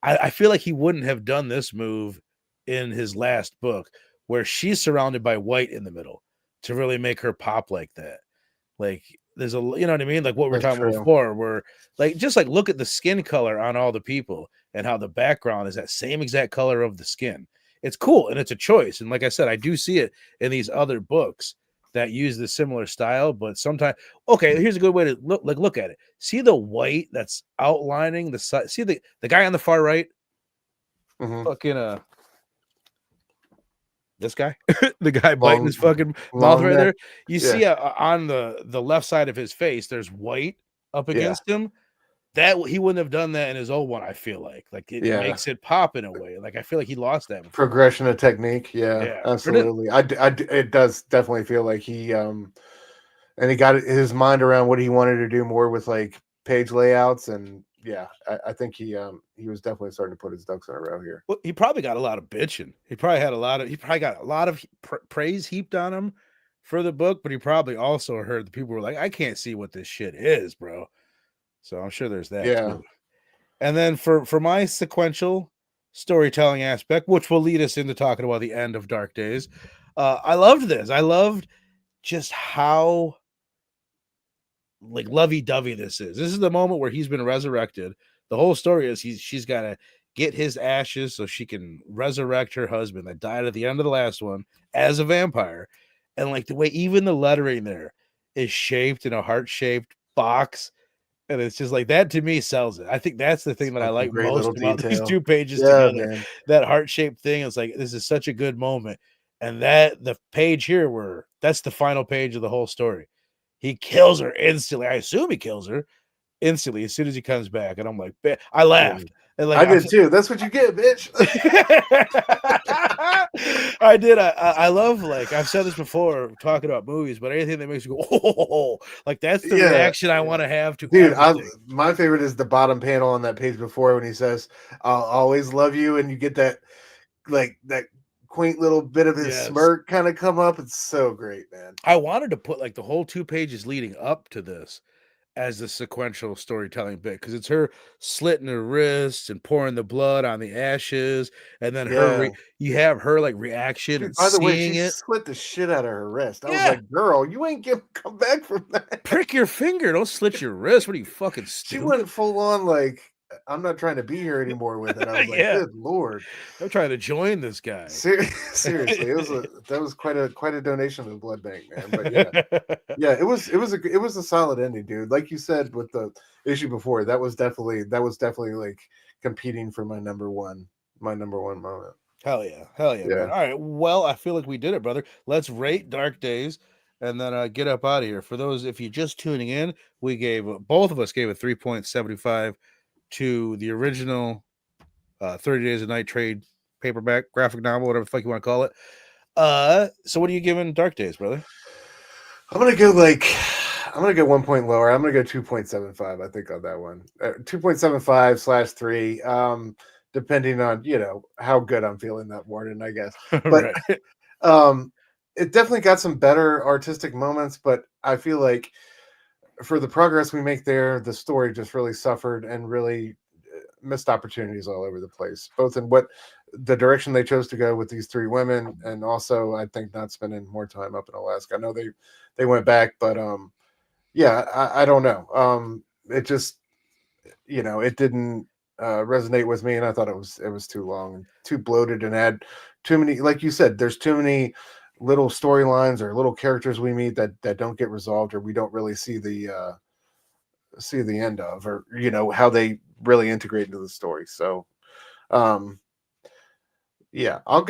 I feel like he wouldn't have done this move in his last book where she's surrounded by white in the middle to really make her pop like that. Like there's a, you know what I mean? Like what we were That's talking about true. before, where like just like look at the skin color on all the people and how the background is that same exact color of the skin. It's cool and it's a choice. And like I said, I do see it in these other books that use the similar style, but sometimes okay, here's a good way to look at it. See the white that's outlining the side. See the guy on the far right, Hmm. fucking this guy, the guy biting Long, his fucking mouth long right neck. there. You Yeah. see on the left side of his face, there's white up Yeah. against him. That he wouldn't have done that in his old one. I feel like it Yeah. makes it pop in a way. Like I feel like he lost that before. Progression of technique. Yeah, Yeah, absolutely. It does definitely feel like and he got his mind around what he wanted to do more with like page layouts. And yeah, I think he was definitely starting to put his ducks in a row here. well, he probably got a lot of bitching. He probably got a lot of praise heaped on him for the book, but he probably also heard the people were like, I can't see what this shit is, bro. So I'm sure there's that Yeah. too. And then for my sequential storytelling aspect, which will lead us into talking about the end of Dark Days, I loved this. I loved just how like lovey-dovey this is. This is the moment where he's been resurrected. The whole story is she's got to get his ashes so she can resurrect her husband that died at the end of the last one as a vampire. And like the way even the lettering there is shaped in a heart-shaped box, and it's just like that to me sells it. I think that's the thing that I Such a like great most little about these detail. two pages Yeah, together. man. That heart-shaped thing is like this is such a good moment. And that the page here where that's the final page of the whole story. He kills her instantly. I assume he kills her instantly as soon as he comes back. And I'm like, I Yeah. laughed. And like I did too. That's what you get, bitch. I did. I love, like I've said this before talking about movies, but anything that makes you go, oh, like that's the Yeah, reaction I want yeah. to have to Dude, everything. my favorite is the bottom panel on that page before when he says, "I'll always love you," and you get that like that quaint little bit of his Yes. smirk kind of come up. It's so great, man. I wanted to put like the whole 2 pages leading up to this as the sequential storytelling bit because it's her slitting her wrists and pouring the blood on the ashes, and then Yeah. you have her like reaction Dude, and by the way, seeing she it. split the shit out of her wrist. I was Yeah, like, girl, you ain't gonna come back from that. prick your finger, don't slit your wrist. What are you, fucking She went stupid? full on like, I'm not trying to be here anymore with it. I was like, Yeah, good lord. I'm trying to join this guy. Seriously, that was quite a donation to the blood bank, man. But yeah. Yeah, it was a solid ending, dude. Like you said with the issue before, that was definitely like competing for my number one moment. Hell yeah, man. Yeah. All right, well, I feel like we did it, brother. Let's rate Dark Days and then get up out of here. For those, if you're just tuning in, we gave both of us gave a 3.75 to the original 30 Days of Night trade paperback graphic novel, whatever the fuck you want to call it. So what are you giving Dark Days, brother? I'm gonna go 1 point lower. I'm gonna go 2.75. I think on that one, 2.75/3. Depending on how good I'm feeling that morning, I guess. But Right. um, it definitely got some better artistic moments. But I feel like for the progress we make there, the story just really suffered and really missed opportunities all over the place, both in what the direction they chose to go with these three women, and also I think not spending more time up in Alaska. I know they went back, but yeah, I don't know. It just, it didn't resonate with me, and I thought it was too long and too bloated and had too many, like you said, there's too many little storylines or little characters we meet that don't get resolved, or we don't really see the end of, or how they really integrate into the story. So um yeah, I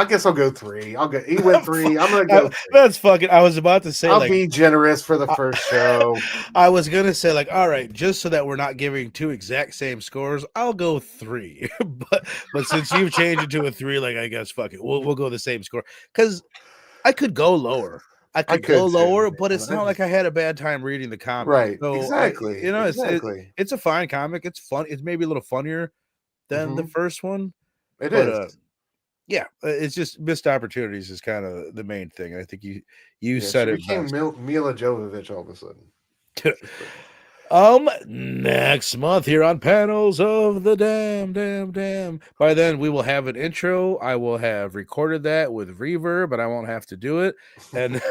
guess I'll go three. He went three, I'm gonna go three. That's fucking. I was about to say I'll like be generous for the I, first show. I was gonna say like, all right, just so that we're not giving two exact same scores, I'll go three. but since you've changed it to a three, like I guess fuck it, we'll go the same score because I could go lower. I I could go could too, lower, but it's man. not like I had a bad time reading the comic. Right, So exactly, exactly. it's a fine comic. It's fun. It's maybe a little funnier than the Hmm. first one, It but is. yeah, it's just missed opportunities is kind of the main thing. I think you Yeah, she said it became best. Mila Jovovich all of a sudden. Next month here on Panels of the Damn. By then we will have an intro. I will have recorded that with reverb, but I won't have to do it. And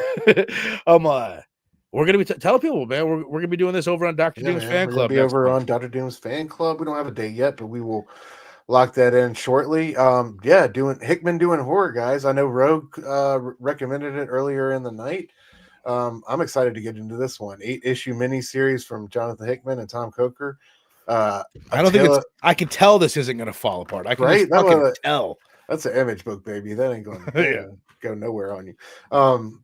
we're gonna be telling people, man, we're gonna be doing this over on Dr. Yeah, Doom's man, fan we're gonna club be next over month. on Dr. Doom's fan club. We don't have a date yet, but we will lock that in shortly. Yeah, doing Hickman doing horror, guys. I know Rogue recommended it earlier in the night. I'm excited to get into this one. 8-issue miniseries from Jonathan Hickman and Tom Coker. I don't think it's Attila, I can tell this isn't gonna fall apart. I can just right? fucking tell. That's an image book, baby. That ain't going Yeah. to go nowhere on you.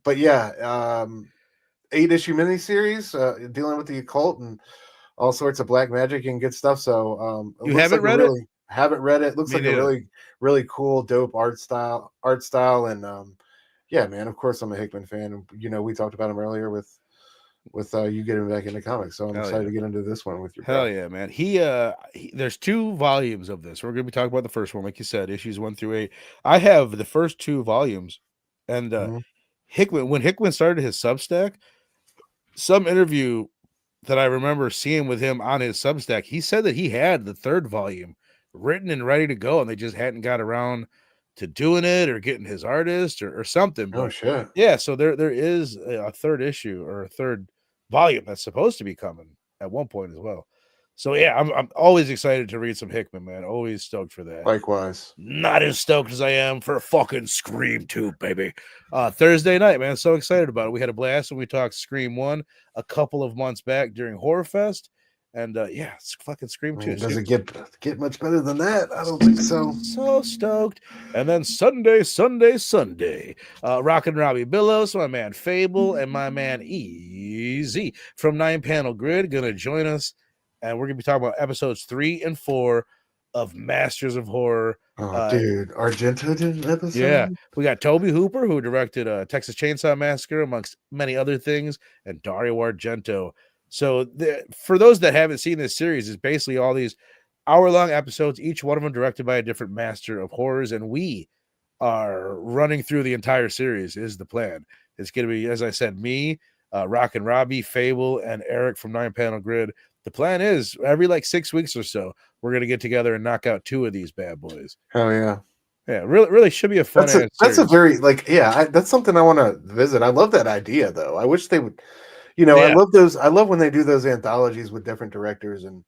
But yeah, 8-issue miniseries dealing with the occult and all sorts of black magic and good stuff. So it You looks haven't like a read it? really haven't read it. Looks Me like a neither. really cool, dope art style, and yeah, man. Of course, I'm a Hickman fan. And, we talked about him earlier with you getting back into comics. So I'm Hell excited yeah. to get into this one with you, Hell bro. yeah, man. There's two volumes of this. We're gonna be talking about the first one, like you said, issues 1 through 8. I have the first two volumes, and Mhm. When Hickman started his Substack, some interview that I remember seeing with him on his Substack, he said that he had the third volume written and ready to go, and they just hadn't got around to doing it or getting his artist or something. Oh But shit! yeah, so there is a third issue or a third volume that's supposed to be coming at one point as well. So yeah, I'm always excited to read some Hickman, man. Always stoked for that. Likewise. Not as stoked as I am for fucking Scream 2, baby. Thursday night, man. So excited about it. We had a blast when we talked Scream 1 a couple of months back during Horror Fest. And yeah, it's fucking Scream I 2. mean, does it get much better than that? I don't think so. So stoked. And then Sunday. Rockin' Robbie Billows, my man Fable, and my man Easy from 9 Panel Grid gonna join us. And we're gonna be talking about episodes 3 and 4 of Masters of Horror. Oh, dude, Argento did an Yeah, episode. we got Toby Hooper, who directed Texas Chainsaw Massacre, amongst many other things, and Dario Argento. So, for those that haven't seen this series, it's basically all these hour-long episodes, each one of them directed by a different master of horrors, and we are running through the entire series. Is the plan? It's going to be, as I said, me, Rock and Robbie, Fable, and Eric from 9 Panel Grid. The plan is every like 6 weeks or so, we're going to get together and knock out 2 of these bad boys. Hell yeah. Yeah, really should be a fun ass That's a series. very that's something I want to visit. I love that idea though. I wish they would. I Yeah, love those. I love when they do those anthologies with different directors and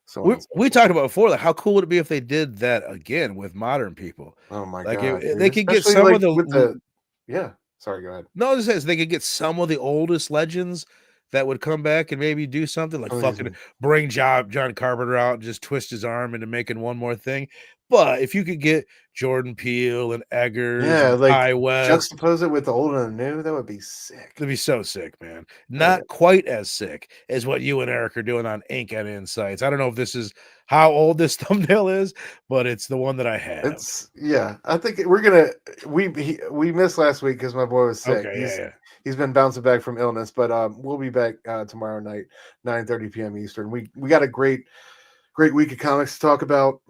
so on we and so we forth. talked about before, like how cool would it be if they did that again with modern people? Oh my Like god, they dude! could get Especially some of like the with the yeah. Sorry, go ahead. no, this is they could get some of the oldest legends that would come back and maybe do something like fucking Amazing. bring John Carpenter out and just twist his arm into making one more thing. But if you could get Jordan Peele and Eggers Yeah, and like Ty West, juxtapose it with the old and the new. That would be sick. it'd be so sick, man. Hell yeah. Not quite as sick as what you and Eric are doing on Ink and Insights. I don't know if this is how old this thumbnail is, but it's the one that I have. I think we're gonna we missed last week because my boy was sick. Okay, yeah. He's been bouncing back from illness, but we'll be back tomorrow night, 9:30 p.m. Eastern. We got a great week of comics to talk about.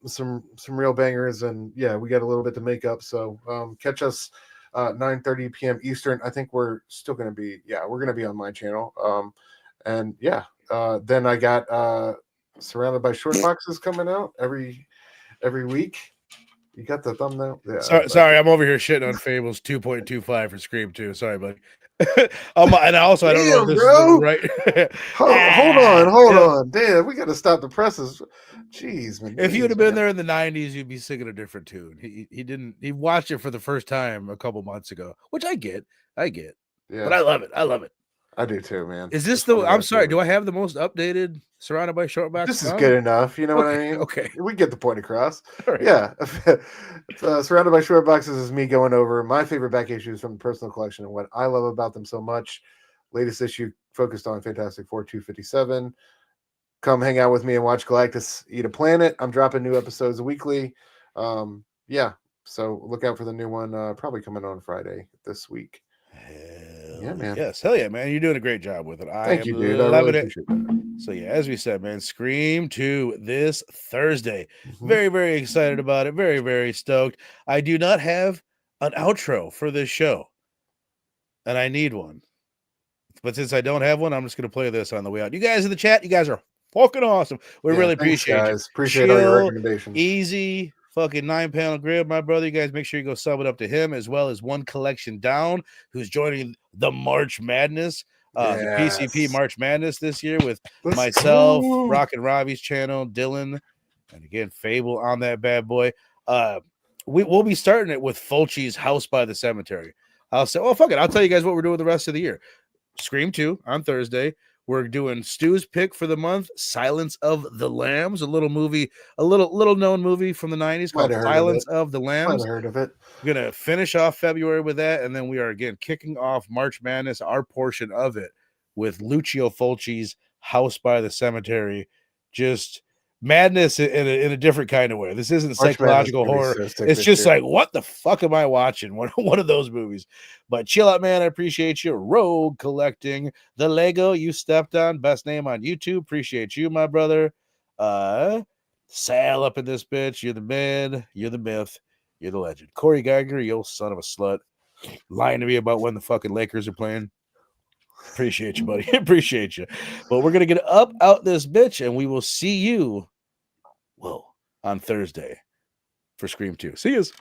Some real bangers, and yeah, we got a little bit to make up. So catch us 9:30 p.m. Eastern. I think we're still going to be, we're going to be on my channel. And yeah, then I got Surrounded by Short Boxes coming out every week. You got the thumbnail? Yeah. Sorry, I'm over here shitting on Fables 2.25 for Scream 2. Sorry, buddy. And also, I don't know if Damn, this is the bro. right. Hold on. Damn, we got to stop the presses. Jeez, man. If you would have been there in the 90s, you'd be singing a different tune. He didn't. He watched it for the first time a couple months ago, which I get. Yeah. But I love it. I do too, man. Is this I'm sorry, do I have the most updated Surrounded by Short Boxes? This is good enough. You know what I mean? Okay. We get the point across. Right. Yeah. Surrounded by Short Boxes is me going over my favorite back issues from the personal collection and what I love about them so much. Latest issue focused on Fantastic Four 257. Come hang out with me and watch Galactus eat a planet. I'm dropping new episodes weekly. Yeah. So look out for the new one, probably coming on Friday this week. Yeah, man. Yes, hell yeah, man. You're doing a great job with it. Thank you, dude. I really appreciate that. So yeah, as we said, man, Scream 2 this Thursday. Very, very excited about it. Very, very stoked. I do not have an outro for this show, and I need one. But since I don't have one, I'm just going to play this on the way out. You guys in the chat, you guys are fucking awesome. We really appreciate it. Appreciate all your recommendations. Easy. Fucking 9-panel grid, my brother. You guys make sure you go sub it up to him, as well as One Collection Down, who's joining the March Madness, the PCP March Madness this year with myself, Rock and Robbie's channel, Dylan, and again Fable on that bad boy. We'll be starting it with Fulci's House by the Cemetery. I'll say, oh fuck it, I'll tell you guys what we're doing the rest of the year. Scream 2 on Thursday. We're doing Stu's pick for the month, Silence of the Lambs, a little movie, a little known movie from the 90s called Silence of the Lambs. I've heard of it. We're going to finish off February with that, and then we are again kicking off March Madness, our portion of it, with Lucio Fulci's House by the Cemetery. Just madness in a different kind of way. This isn't psychological horror. It's just like, what the fuck am I watching? One of those movies. But chill out, man. I appreciate you. Rogue Collecting, the Lego you stepped on. Best name on YouTube. Appreciate you, my brother. Sal up in this bitch. You're the man. You're the myth. You're the legend. Corey Geiger, you old son of a slut. Lying to me about when the fucking Lakers are playing. Appreciate you, buddy. Appreciate you. But we're going to get up out this bitch, and we will see you, on Thursday for Scream 2. See yous.